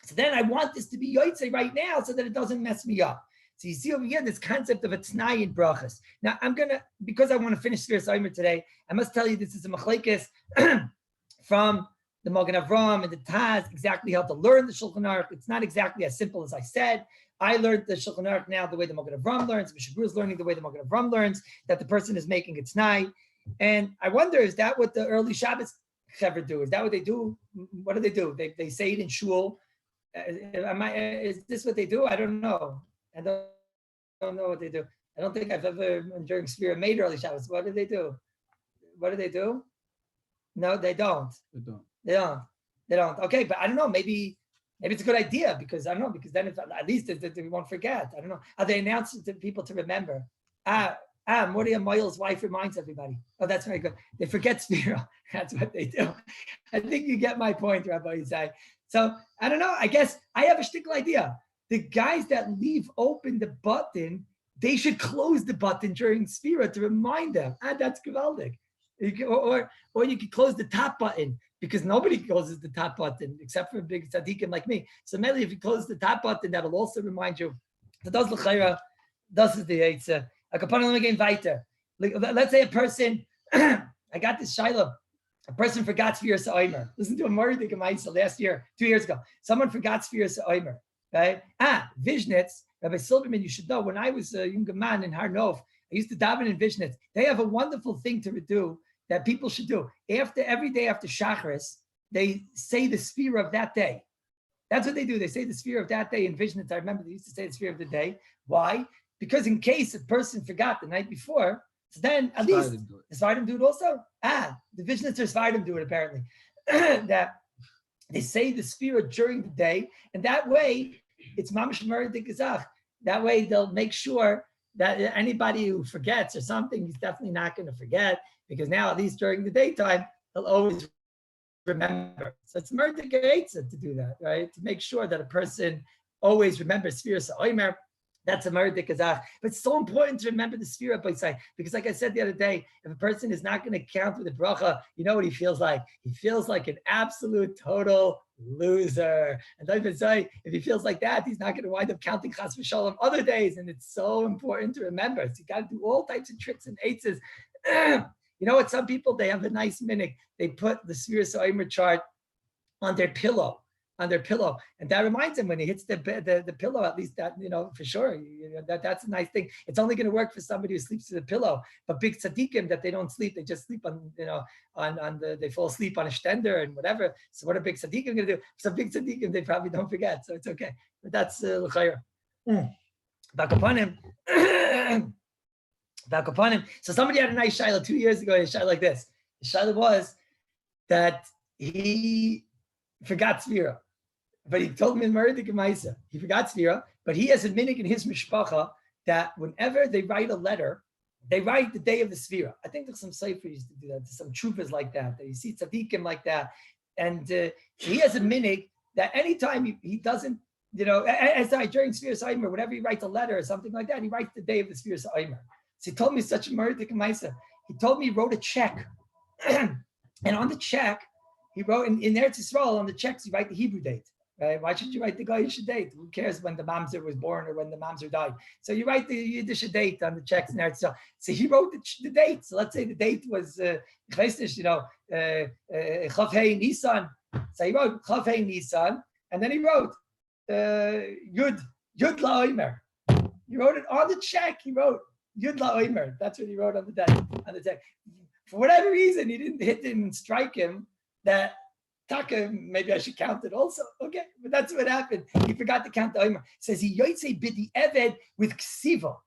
so then I want this to be yotzei right now so that it doesn't mess me up. So you see over here this concept of a t'nai in brachas. Now I'm gonna, because I want to finish Sefiras HaOmer today, I must tell you this is a machlekes from the Magen Avraham and the Taz, exactly how to learn the Shulchan Aruch. It's not exactly as simple as I said. I learned the Shulchan Aruch now the way the Magen Avraham learns. Mishnah Berurah is learning the way the Magen Avraham learns, that the person is making a t'nai. And I wonder, is that what the early Shabbos chaver do? Is that what they do? What do? They say it in shul. Is this what they do? I don't know. I don't know what they do. I don't think I've ever, during Sefira, made early Shabbos. What do they do? What do they do? No, they don't. They don't. Okay, but I don't know. Maybe it's a good idea because I don't know. Because then at least they won't forget. I don't know. They announce it to people to remember. Mordei Moyle's wife reminds everybody. Oh, that's very good. They forget Sefira. That's what they do. I think you get my point, Rabbi Isai. So I don't know. I guess I have a shtickle idea. The guys that leave open the button, they should close the button during Sefira to remind them. That's gewaldig. Or you could close the top button because nobody closes the top button except for big tzaddikim like me. So maybe if you close the top button, that'll also remind you. So das l'chayra, das is the eitzah. Let's say a person, I got this shiloh. A person forgot Sefiras HaOmer. Listen to a Mordechai Gemaisa last year, 2 years ago. Someone forgot Sefiras HaOmer. Right? Vishnitz, Rabbi Silverman, you should know, when I was a younger man in Har Nov, I used to daven in Vishnitz. They have a wonderful thing to do that people should do. Every day after Shacharis, they say the Sefira of that day. That's what they do. They say the Sefira of that day in Vishnitz. I remember they used to say the Sefira of the day. Why? Because in case a person forgot the night before, so then at least the Svardim do it also. The Vishnitzer Svardim do it apparently. That they say the Sefira during the day, and that way it's Mamash Meradik Gazach. That way they'll make sure that anybody who forgets or something, he's definitely not going to forget, because now at least during the daytime, they'll always remember. So it's Meradik Gazach to do that, right? To make sure that a person always remembers Sefiras HaOmer. That's a Meradik Gazach. But it's so important to remember the Sefira by side, because like I said the other day, if a person is not going to count with the bracha, you know what he feels like? He feels like an absolute total loser. And like I say, if he feels like that, he's not going to wind up counting Chas v'Shalom other days. And it's so important to remember. So you got to do all types of tricks and eitzes. You know what? Some people, they have a nice minute. They put the Sefiras HaOmer chart on their pillow. And that reminds him when he hits the pillow, at least that, for sure, that's a nice thing. It's only going to work for somebody who sleeps with a pillow. But big tzaddikim, that they don't sleep, they just sleep on, they fall asleep on a stender and whatever. So what are big tzaddikim going to do? So big tzaddikim, they probably don't forget. So it's okay. But that's l'chayr. Back upon him. So somebody had a nice shayla 2 years ago, a shayla like this. The shayla was that he forgot Sefira. But he told me in Meradik Maisa, he forgot Sefira, but he has a minhag in his mishpacha that whenever they write a letter, they write the day of the Sefira. I think there's some sefer used to do that, some truvas like that you see tzaddikim like that. And he has a minhag that anytime he doesn't, during Sefiras HaOmer, whenever he writes a letter or something like that, he writes the day of the Sefiras HaOmer. So he told me such a Meradik Maisa. He told me he wrote a check. And on the check, he wrote in Eretz Yisrael, on the checks, you write the Hebrew date. Right? Why should you write the Goyish date? Who cares when the mamzer was born or when the mamzer died? So you write the Yiddish date on the checks in Eretz Yisrael. So he wrote the date. So let's say the date was, Chav Hei Nissan. So he wrote Chav Hei Nissan, and then he wrote Yud LaOmer. He wrote it on the check. He wrote Yud LaOmer. That's what he wrote on the check. For whatever reason, he didn't strike him that Taka, maybe I should count it also. Okay, but that's what happened. He forgot to count the Omer. Says he yoytze bidi eved with ksiva.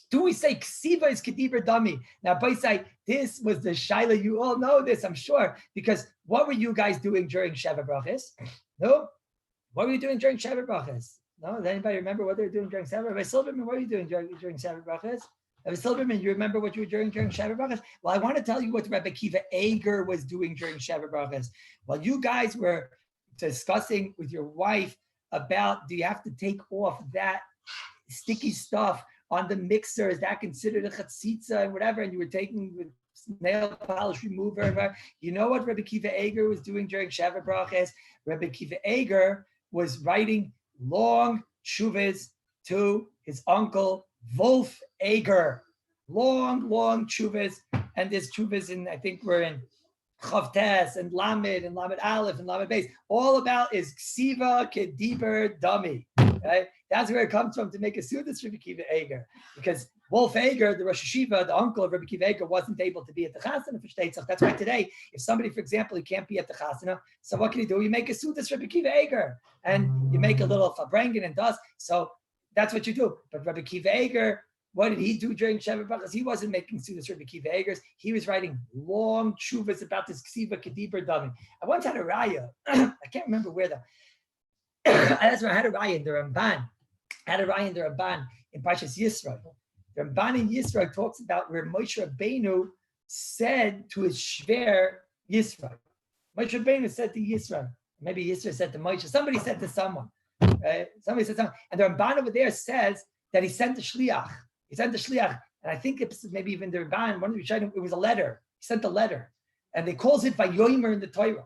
Do we say ksiva is kedibra dami? Now, by side, this was the shaila. You all know this, I'm sure, because what were you guys doing during Sheva Brachos? No, what were you doing during Sheva Brachos? No, does anybody remember what they were doing during Sheva? Rabbi Silverman, what were you doing during Sheva Brachos? Rabbi Silverman, you remember what you were doing during Sheva Brachos? Well, I want to tell you what Rabbi Kiva Eger was doing during Sheva Brachos. While you guys were discussing with your wife about, do you have to take off that sticky stuff on the mixer? Is that considered a chatzitza and whatever? And you were taking with nail polish remover and whatever. You know what Rabbi Kiva Eger was doing during Sheva Brachos? Rabbi Kiva Eger was writing long shuvas to his uncle Wolf Eger, long chuvas, and there's chuvas in, I think we're in Chavtes and Lamed Aleph and Lamed Beis, all about is Ksiva Kediber Dami, right? That's where it comes from to make a sudas for Rabbi Kiva Eger, because Wolf Eger, the Rosh Hashiva, the uncle of Rabbi Kiva Eger, wasn't able to be at the Chasana for Shteitzach. That's why today, if somebody, for example, he can't be at the Chasana, so what can you do? You make a sudas for Rabbi Kiva Eger, and you make a little fabrengen and dust. So that's what you do. But Rabbi Kiva Eger, what did he do during Sheva Brachos? He wasn't making sudas Rabbi Kiva Eger's. He was writing long tshuvas about this ksiva kedibur dami. I once had a raya. I can't remember where though. That's where I had a raya in the Ramban. I had a raya in the Ramban in Parshas Yisro. The Ramban in Yisro talks about where Moshe Rabbeinu said to his shver Yisro. Moshe Rabbeinu said to Yisro. Maybe Yisro said to Moshe. Somebody said to someone. Somebody said something, and the Ramban over there says that he sent the shliach. He sent the shliach, and I think it's maybe even the Ramban. One of the Rishonim, it was a letter. He sent a letter, and they calls it vayomer in the Torah.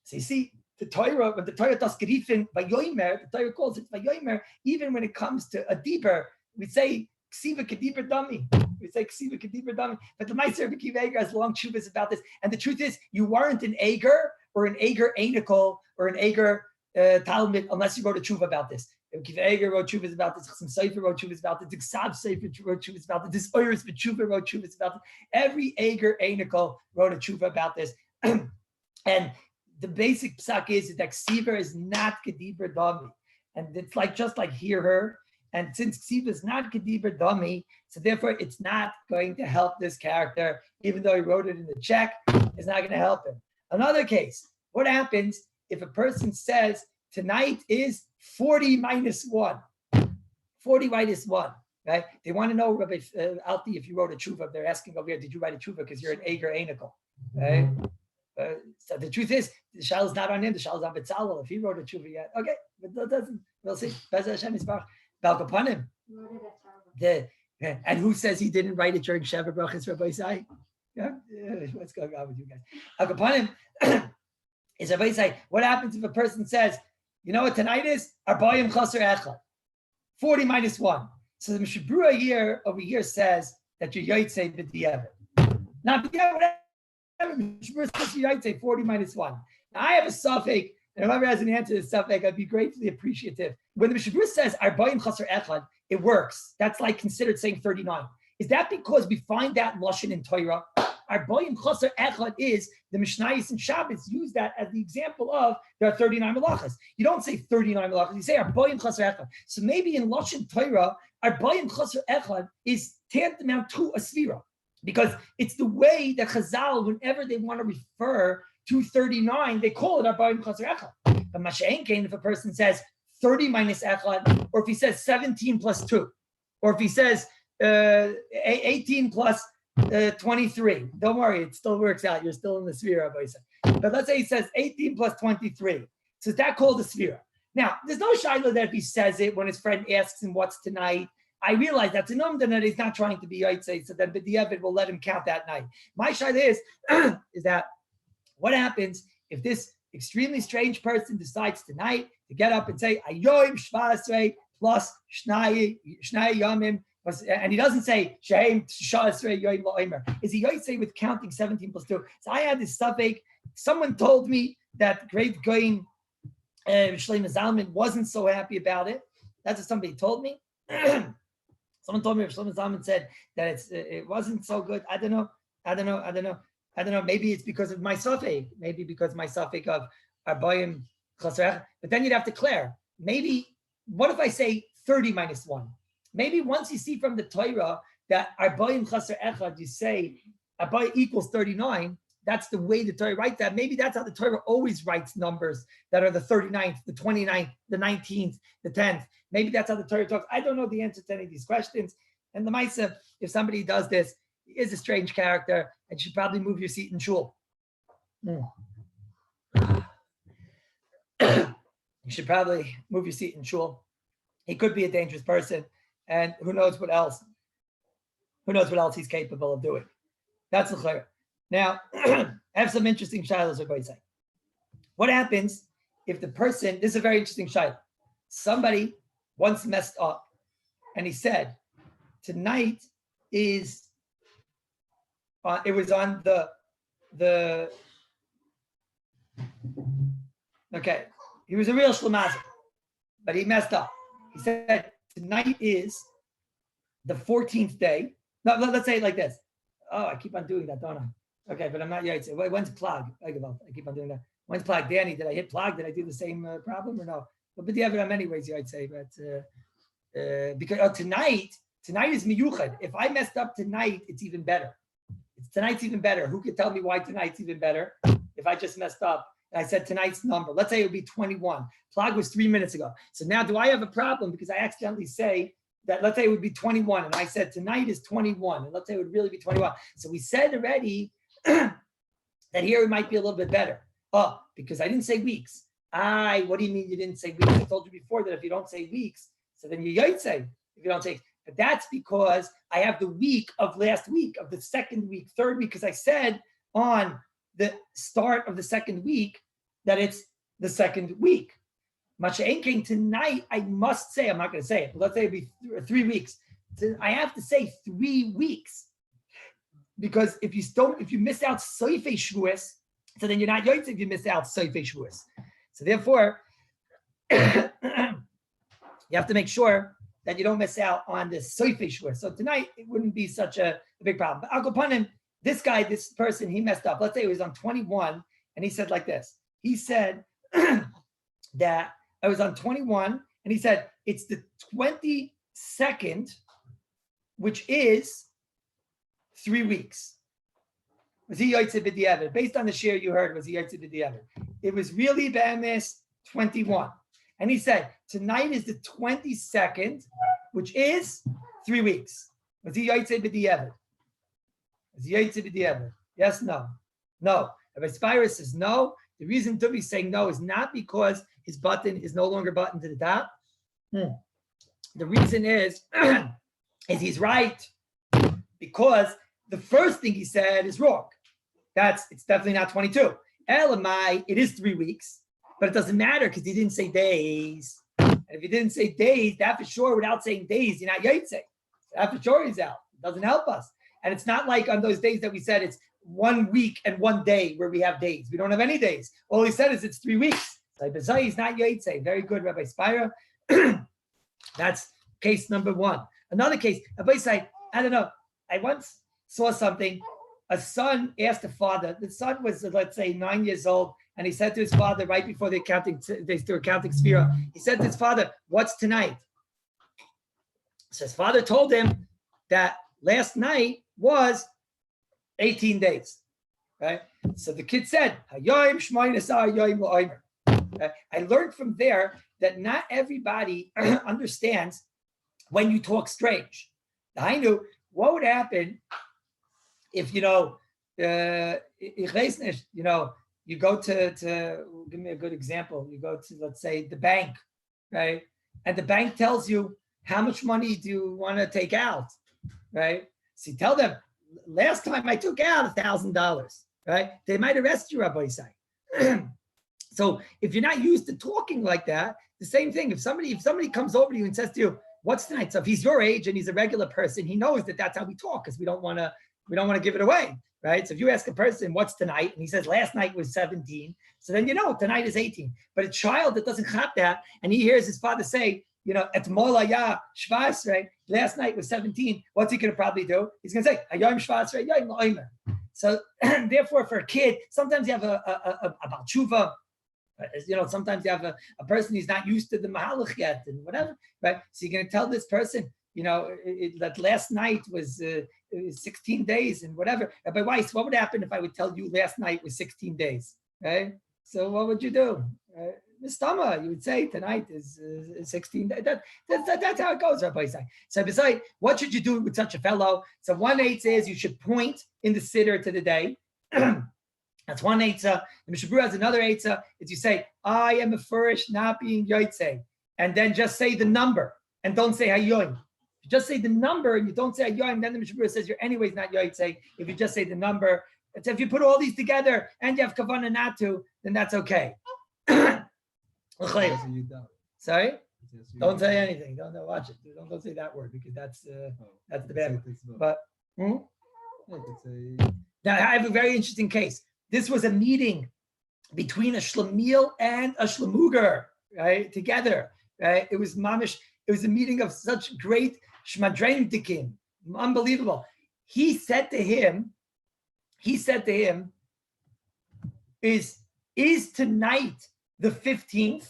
So you see, the Torah, when the Torah does gerifin vayomer, the Torah calls it vayomer. Even when it comes to a diber, we say ksiva kediber dami. We say ksiva kediber dami. But the Meister Rabbi Kiva Eger has long tshuvas about this, and the truth is, you weren't an Eger or an Eger Einikel or an Eger Talmud, unless you wrote a tshuva about this. Kiva Eger wrote Chuvas about this. Chasam Sefer wrote Chuvas about this. Diksav Sefer wrote Chuvas about this. This Oiris B'Tshuva wrote Chuvas about this. Every Eger Einikel wrote a Tshuva about this. And the basic psak is that Ksiva is not Kedibra Dami. And it's like just like hear her. And since Ksiva is not Kedibra Dami, so therefore it's not going to help this character, even though he wrote it in the check, it's not going to help him. Another case, what happens if a person says tonight is 40 minus 1? 40 minus 1, right? They want to know, Rabbi Alti, if you wrote a tshuva. They're asking over here, did you write a tshuva? Because you're an Eger Einikel, right? So the truth is, the shal is not on him, the shal is on Betzalel. If he wrote a tshuva yet, okay, but that doesn't, we'll see. Bez Hashem is Balkapanim. And who says he didn't write it during Sheva Brachas, Rabbi Isai? Yeah, what's going on with you guys? Balkapanim is Rabbi Isai. What happens if a person says, you know what tonight is? Arbayim Chaser Echad. 40 minus 1. So the Mishabura here over here says that you Yaitse B'diavad. Now, whatever. Mishabura says you Yaitse 40 minus 1. Now, I have a suffix, and whoever has an answer to this suffix, I'd be gratefully appreciative. When the Mishabura says Arbayim Chaser Echad, it works. That's like considered saying 39. Is that because we find that Lashon in Torah? Arbayim Chaser Echad is the Mishnayos and Shabbos use that as the example of there are 39 Halachos. You don't say 39 Halachos, you say Arbayim Chaser Echad. So maybe in Lashon Torah, Arbayim Chaser Echad is tantamount to a Sefira, because it's the way that Chazal, whenever they want to refer to 39, they call it Arbayim Chaser Echad. But Masha'en Kain, if a person says 30 minus Echad, or if he says 17 plus 2, or if he says 18 plus 23. Don't worry, it still works out. You're still in the Sefira, but let's say he says 18 plus 23. So is that called a Sefira? Now, there's no shaila that if he says it when his friend asks him what's tonight, I realize that's a number that he's not trying to be Yaitse, so then B'diavad will let him count that night. My shaila is that what happens if this extremely strange person decides tonight to get up and say Ayoim Shvasrei plus Shnai Yamim, and he doesn't say Shehem Shasrei Yoim HaOmer. Is he Yaitse with counting 17 plus 2? So I had this suffix. Someone told me that great Goyin Shlomo Zalman wasn't so happy about it. That's what somebody told me. Someone told me Shlomo Zalman said that it wasn't so good. I don't know. Maybe it's because of my suffix. Maybe because my suffix of Arbayim Chaser. But then you'd have to declare. Maybe, what if I say 30 minus 1? Maybe once you see from the Torah that Arbayim Chaser Echad, you say Arbayim equals 39. That's the way the Torah writes that. Maybe that's how the Torah always writes numbers that are the 39th, the 29th, the 19th, the 10th. Maybe that's how the Torah talks. I don't know the answer to any of these questions. And the Maisa, if somebody does this, he is a strange character, and you should probably move your seat in shul. You should probably move your seat in shul. He could be a dangerous person, and who knows what else he's capable of doing. That's the clear. Now, I have some interesting shilas we're going to say. What happens if the person, this is a very interesting shilah. Somebody once messed up and he said, tonight is, it was on okay, he was a real shlemazer, but he messed up. He said, tonight is the 14th day. No, let's say it like this. Oh, I keep on doing that, don't I? Okay, but I'm not yet. When's Plag? I keep on doing that. When's Plag? Danny, did I hit Plag? Did I do the same problem or no? But the other many ways, I'd say. But because tonight is miyuchad. If I messed up tonight, it's even better. Tonight's even better. Who could tell me why tonight's even better? If I just messed up and I said tonight's number, let's say it would be 21. Plag was 3 minutes ago. So now do I have a problem because I accidentally say that, let's say it would be 21, and I said tonight is 21, and let's say it would really be 21. So we said already that here it might be a little bit better. Oh, because I didn't say weeks. What do you mean you didn't say weeks? I told you before that if you don't say weeks, so then you might say if you don't say. But that's because I have the week of last week, of the second week, third week, because I said on the start of the second week that it's the second week. Masha'en Kain tonight, I must say, I'm not going to say it, but let's say it'd be 3 weeks. So I have to say 3 weeks. Because if you miss out Seifei Shavuos, so then you're not Yoitze if you miss out Seifei Shavuos. So therefore, you have to make sure that you don't miss out on this Soifi Shiur. So tonight, it wouldn't be such a big problem. But I'll go upon him. This guy, this person, he messed up. Let's say he was on 21, and he said like this. He said that I was on 21, and he said, it's the 22nd, which is 3 weeks. Was he Yotze B'diavad? Based on the Shiur you heard, was he Yotze B'diavad? It was really Be'emes 21. And he said, tonight is the 22nd, which is 3 weeks. Was he Yotze B'diavad? Was he Yotze B'diavad? Yes, no. No. Rabbi Sefiras says no. The reason Dubi's saying no is not because his button is no longer buttoned to the top. The reason is he's right, because the first thing he said is wrong. It's definitely not 22. Elamai, it is 3 weeks, but it doesn't matter because he didn't say days. And if he didn't say days, that for sure, without saying days, you're not Yotze. That for sure he's out. It doesn't help us. And it's not like on those days that we said it's 1 week and 1 day where we have days. We don't have any days. All he said is it's 3 weeks. So he's not Yotze. Very good, Rabbi Spira. That's case number one. Another case, Rabbi say, I don't know. I once saw something. A son asked the father. The son was, let's say, 9 years old, and he said to his father right before they were counting Sefiras. He said to his father, "What's tonight?" So his father told him that last night was 18 days. Right? So the kid said, "HaOmer shmoynes HaOmer." I learned from there that not everybody understands when you talk strange. I knew what would happen if, you go to, give me a good example. You go to, let's say, the bank, right? And the bank tells you, how much money do you want to take out, right? So you tell them, last time I took out $1,000, right? They might arrest you, Rabbi say. So if you're not used to talking like that, the same thing. If somebody comes over to you and says to you, "What's tonight?" So if he's your age and he's a regular person, he knows that that's how we talk, because we don't want to give it away, right? So if you ask a person, "What's tonight?" and he says, "Last night was 17," so then you know tonight is 18. But a child that doesn't have that, and he hears his father say, "Etmol haya shvasrei," last night was 17. What's he going to probably do? He's going to say, "Hayom shvasrei yom HaOmer." So therefore, for a kid, sometimes you have a Baal Tshuva. Sometimes you have a person who's not used to the Mahalach yet and whatever, right? So you're going to tell this person, that last night was 16 days and whatever. Rabbi Weiss, what would happen if I would tell you last night was 16 days, right? So what would you do? Mistama, you would say tonight is 16 days. That's how it goes, Rabbi Weiss. So besides, what should you do with such a fellow? So 1/8 says you should point in the siddur to the day. That's 1 eitzah. The Mishabru has another eitzah. Is you say, "I am a furish not being Yotze," and then just say the number and don't say Hayoim. If you just say the number and you don't say Hayoim, then the Mishabru says you're anyways not Yotze. If you just say the number, so if you put all these together and you have kavanah not to, then that's okay. Sorry? Don't say anything. Don't watch it. Don't say that word, because that's the bad one. But now I have a very interesting case. This was a meeting between a Shlemiel and a Shlemuger, right? Together, right? It was mamish. It was a meeting of such great shmadreim dikim, unbelievable. He said to him, "Is tonight the 15th?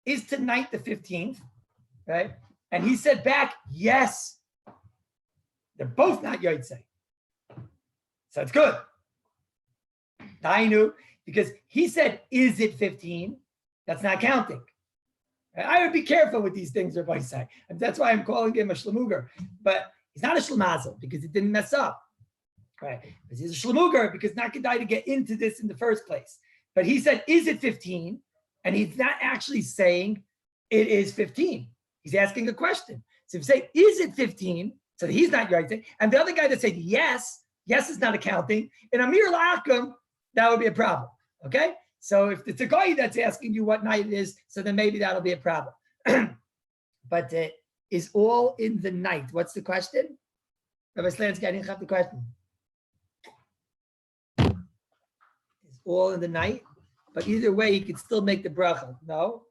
Is tonight the 15th?" Right? And he said back, "Yes." They're both not Yotze, so it's good. I knew, because he said, "Is it 15?" That's not counting. I would be careful with these things, Rabbi say. And that's why I'm calling him a shlemuger. But he's not a shlemazel because he didn't mess up. Right? But he's a shlemuger because not kedai to get into this in the first place. But he said, "Is it 15?" And he's not actually saying it is 15. He's asking a question. So if you say, "Is it 15?" So he's not right. And the other guy that said yes is not accounting. In Amir La'akum, that would be a problem, okay? So if it's a guy that's asking you what night it is, so then maybe that'll be a problem. But is all in the night? What's the question? Rabbi Slansky, I didn't have the question. Is all in the night? But either way, he could still make the bracha. No?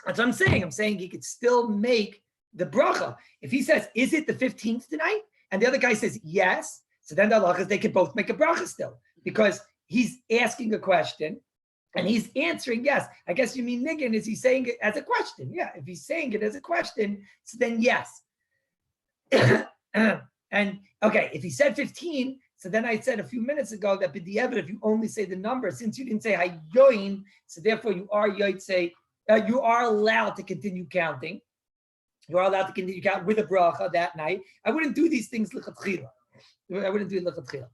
That's what I'm saying. I'm saying he could still make the bracha. If he says, is it the 15th tonight? And the other guy says, yes. So then the halachas, they could both make a bracha still, because he's asking a question and he's answering yes. I guess you mean niggin, is he saying it as a question? Yeah, if he's saying it as a question, so then yes. And okay, if he said 15, so then I said a few minutes ago that b'diavad, if you only say the number, since you didn't say hayoin, so therefore you are yotzei, you are allowed to continue counting. You are allowed to continue count with a bracha that night. I wouldn't do these things lichatchila. I wouldn't do lichatchila.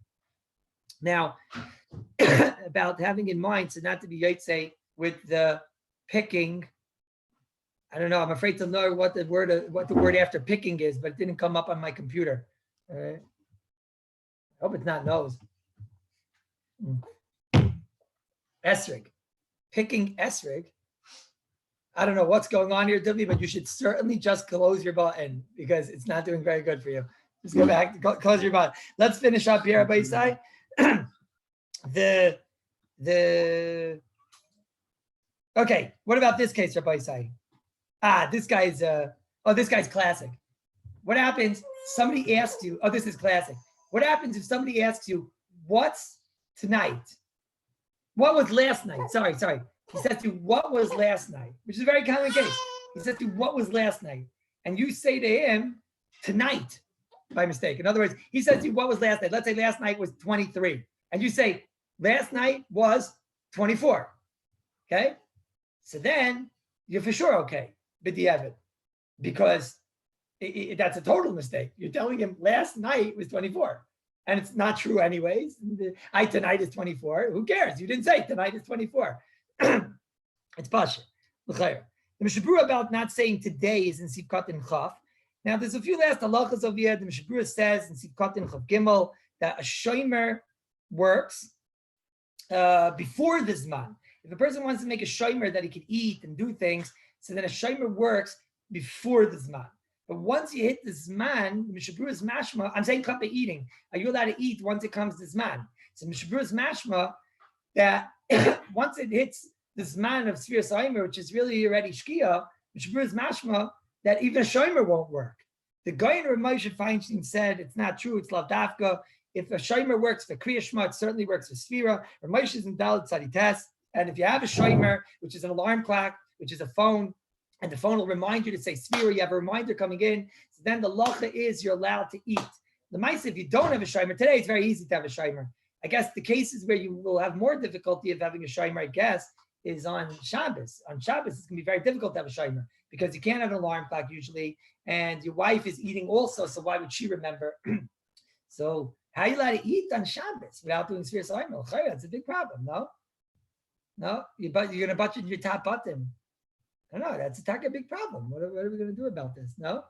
Now, about having in mind, so not to be yotzei with the picking. I don't know. I'm afraid to know what the word after picking is, but it didn't come up on my computer. I hope it's not nose. Esrig. Picking esrig. I don't know what's going on here, Dudley, but you should certainly just close your button because it's not doing very good for you. Just go back, close your button. Let's finish up here, Rabbi Isai. Okay, what about this case, Rabbi Isai? This guy's classic. What happens? Somebody asks you, this is classic. What happens if somebody asks you, what's tonight? What was last night? Sorry. He says to you, what was last night? Which is a very common case. He says to you, what was last night? And you say to him, tonight, by mistake. In other words, he says to you, what was last night? Let's say last night was 23. And you say, last night was 24. Okay? So then you're for sure okay, b'diavad, because that's a total mistake. You're telling him last night was 24. And it's not true anyways. Tonight is 24. Who cares? You didn't say tonight is 24. It's pasha. The Mishabura about not saying today is in Sivkat and Chaf. Now there's a few last halachas over here. The Mishabura says in Sivkat and Chaf Gimel that a shomer works before the Zman. If a person wants to make a shomer that he can eat and do things, so then a shomer works before the Zman. But once you hit the Zman, the Mishabura's mashma, I'm saying kappa eating. Are you allowed to eat once it comes to Zman? So Mishabura's mashma that once it hits the Zman of Sefiras HaOmer, which is really already Shkia, Mishabura's mashma that even a shomer won't work. The guy in Rav Moshe Feinstein said it's not true, it's lavdafka. If a shomer works for Kriya Shema, it certainly works for Sefira. Rav Moshe is in Dalit Tzadites. And if you have a shomer, which is an alarm clock, which is a phone, and the phone will remind you to say Sefira, you have a reminder coming in, so then the lacha is you're allowed to eat. The mice, if you don't have a shomer, today it's very easy to have a shomer. I guess the cases where you will have more difficulty of having a shomer, I guess, is on Shabbos. On Shabbos, it's going to be very difficult to have a shomer because you can't have an alarm clock usually, and your wife is eating also, so why would she remember? So how are you allowed to eat on Shabbos without doing Sefiras HaOmer? That's a big problem, no? No? You're going to butcher your top button. No, that's a big problem. What are we going to do about this? No?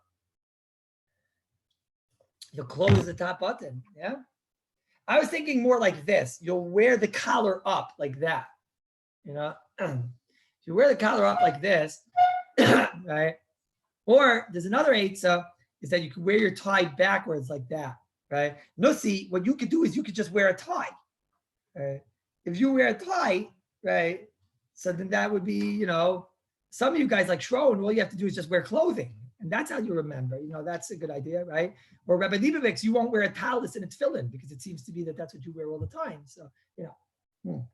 You'll close the top button, yeah? I was thinking more like this. You'll wear the collar up like that, you know? If you wear the collar up like this, right? Or there's another eitzah, is that you can wear your tie backwards like that, right? No, see, what you could do is you could just wear a tie, right? If you wear a tie, right, so then that would be, you know, some of you guys like Shron, all you have to do is just wear clothing. And that's how you remember, you know, that's a good idea, right? Or Rabbi Leibovitz, you won't wear a tallis and a tefillin because it seems to be that that's what you wear all the time. So, you know,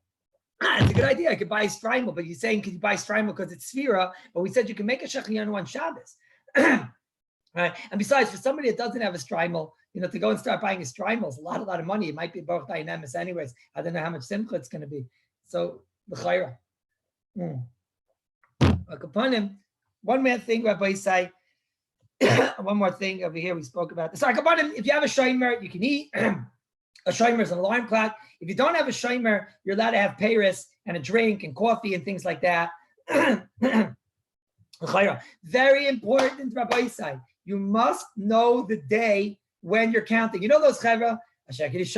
it's a good idea. I could buy Strimal, but you're saying, can you buy Strimal because it's Sefira? But we said you can make a Shechiyanu on Shabbos. Right? And besides, for somebody that doesn't have a Strimal, you know, to go and start buying a Strimal is a lot of money. It might be Baruch Dayanemis anyways. I don't know how much simcha it's going to be. So, the Chayra. Upon him, one more thing, Rabbi say. One more thing over here we spoke about this. Sorry, upon him, if you have a shomer, you can eat. A shomer is an alarm clock. If you don't have a shomer, you're allowed to have peiros and a drink and coffee and things like that. Very important, Rabbi say. You must know the day when you're counting. You know those chevra? When he's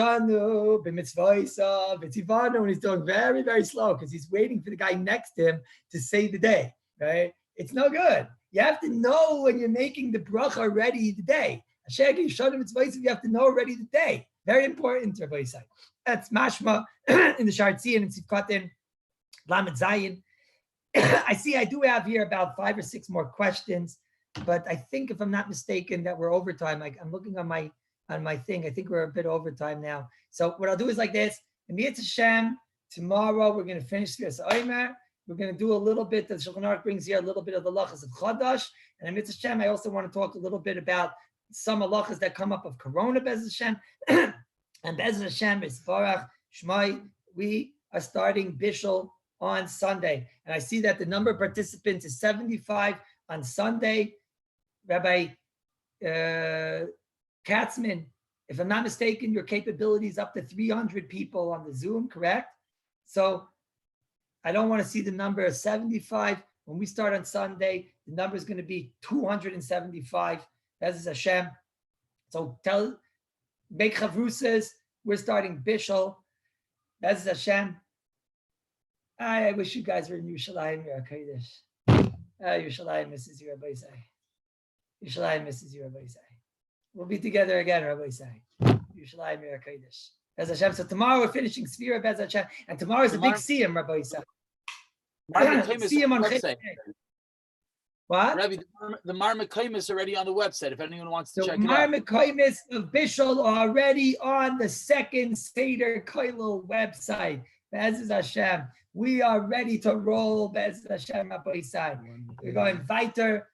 doing very, very slow because he's waiting for the guy next to him to say the day, right? It's no good. You have to know when you're making the bracha already the day. You have to know already the day. Very important, Rabbi Yisai. That's mashma in the Sharetzi and in Sivkatin, Lamed Zayin. I see I do have here about 5 or 6 more questions, but I think if I'm not mistaken that we're overtime. Like I'm looking on my thing. I think we're a bit overtime now. So what I'll do is like this. Emiyat Hashem, tomorrow we're going to finish Sefiras HaOmer. We're going to do a little bit, the Shulchan Aruch brings here a little bit of the halachas of Chadash. And Emiyat Hashem, I also want to talk a little bit about some halachas that come up of Corona, Bez Hashem. And Bez Hashem is Barach, Shmai, we are starting Bishul on Sunday. And I see that the number of participants is 75 on Sunday. Rabbi Katzman, if I'm not mistaken, your capability is up to 300 people on the Zoom, correct? So I don't want to see the number of 75. When we start on Sunday, the number is going to be 275. That's Hashem. So make chavrusas. We're starting Bishul. That's Hashem. I wish you guys were in Yerushalayim, Kodesh. Yerushalayim misses you, Rabbi say. Yerushalayim misses you, Rabbi say. We'll be together again, Rabbi say. Yerushalayim Kodesh. Bez Hashem. So tomorrow we're finishing Sefiras Bez Hashem, and tomorrow's a big siyum, Rabbi say. Siyum on website. What? Rabbi, the Marmikayim is already on the website. If anyone wants to check it out. The Marmikayim of Bishul are already on the second Seder Koilel website. Bez Hashem. We are ready to roll. Bez Hashem. We're going weiter.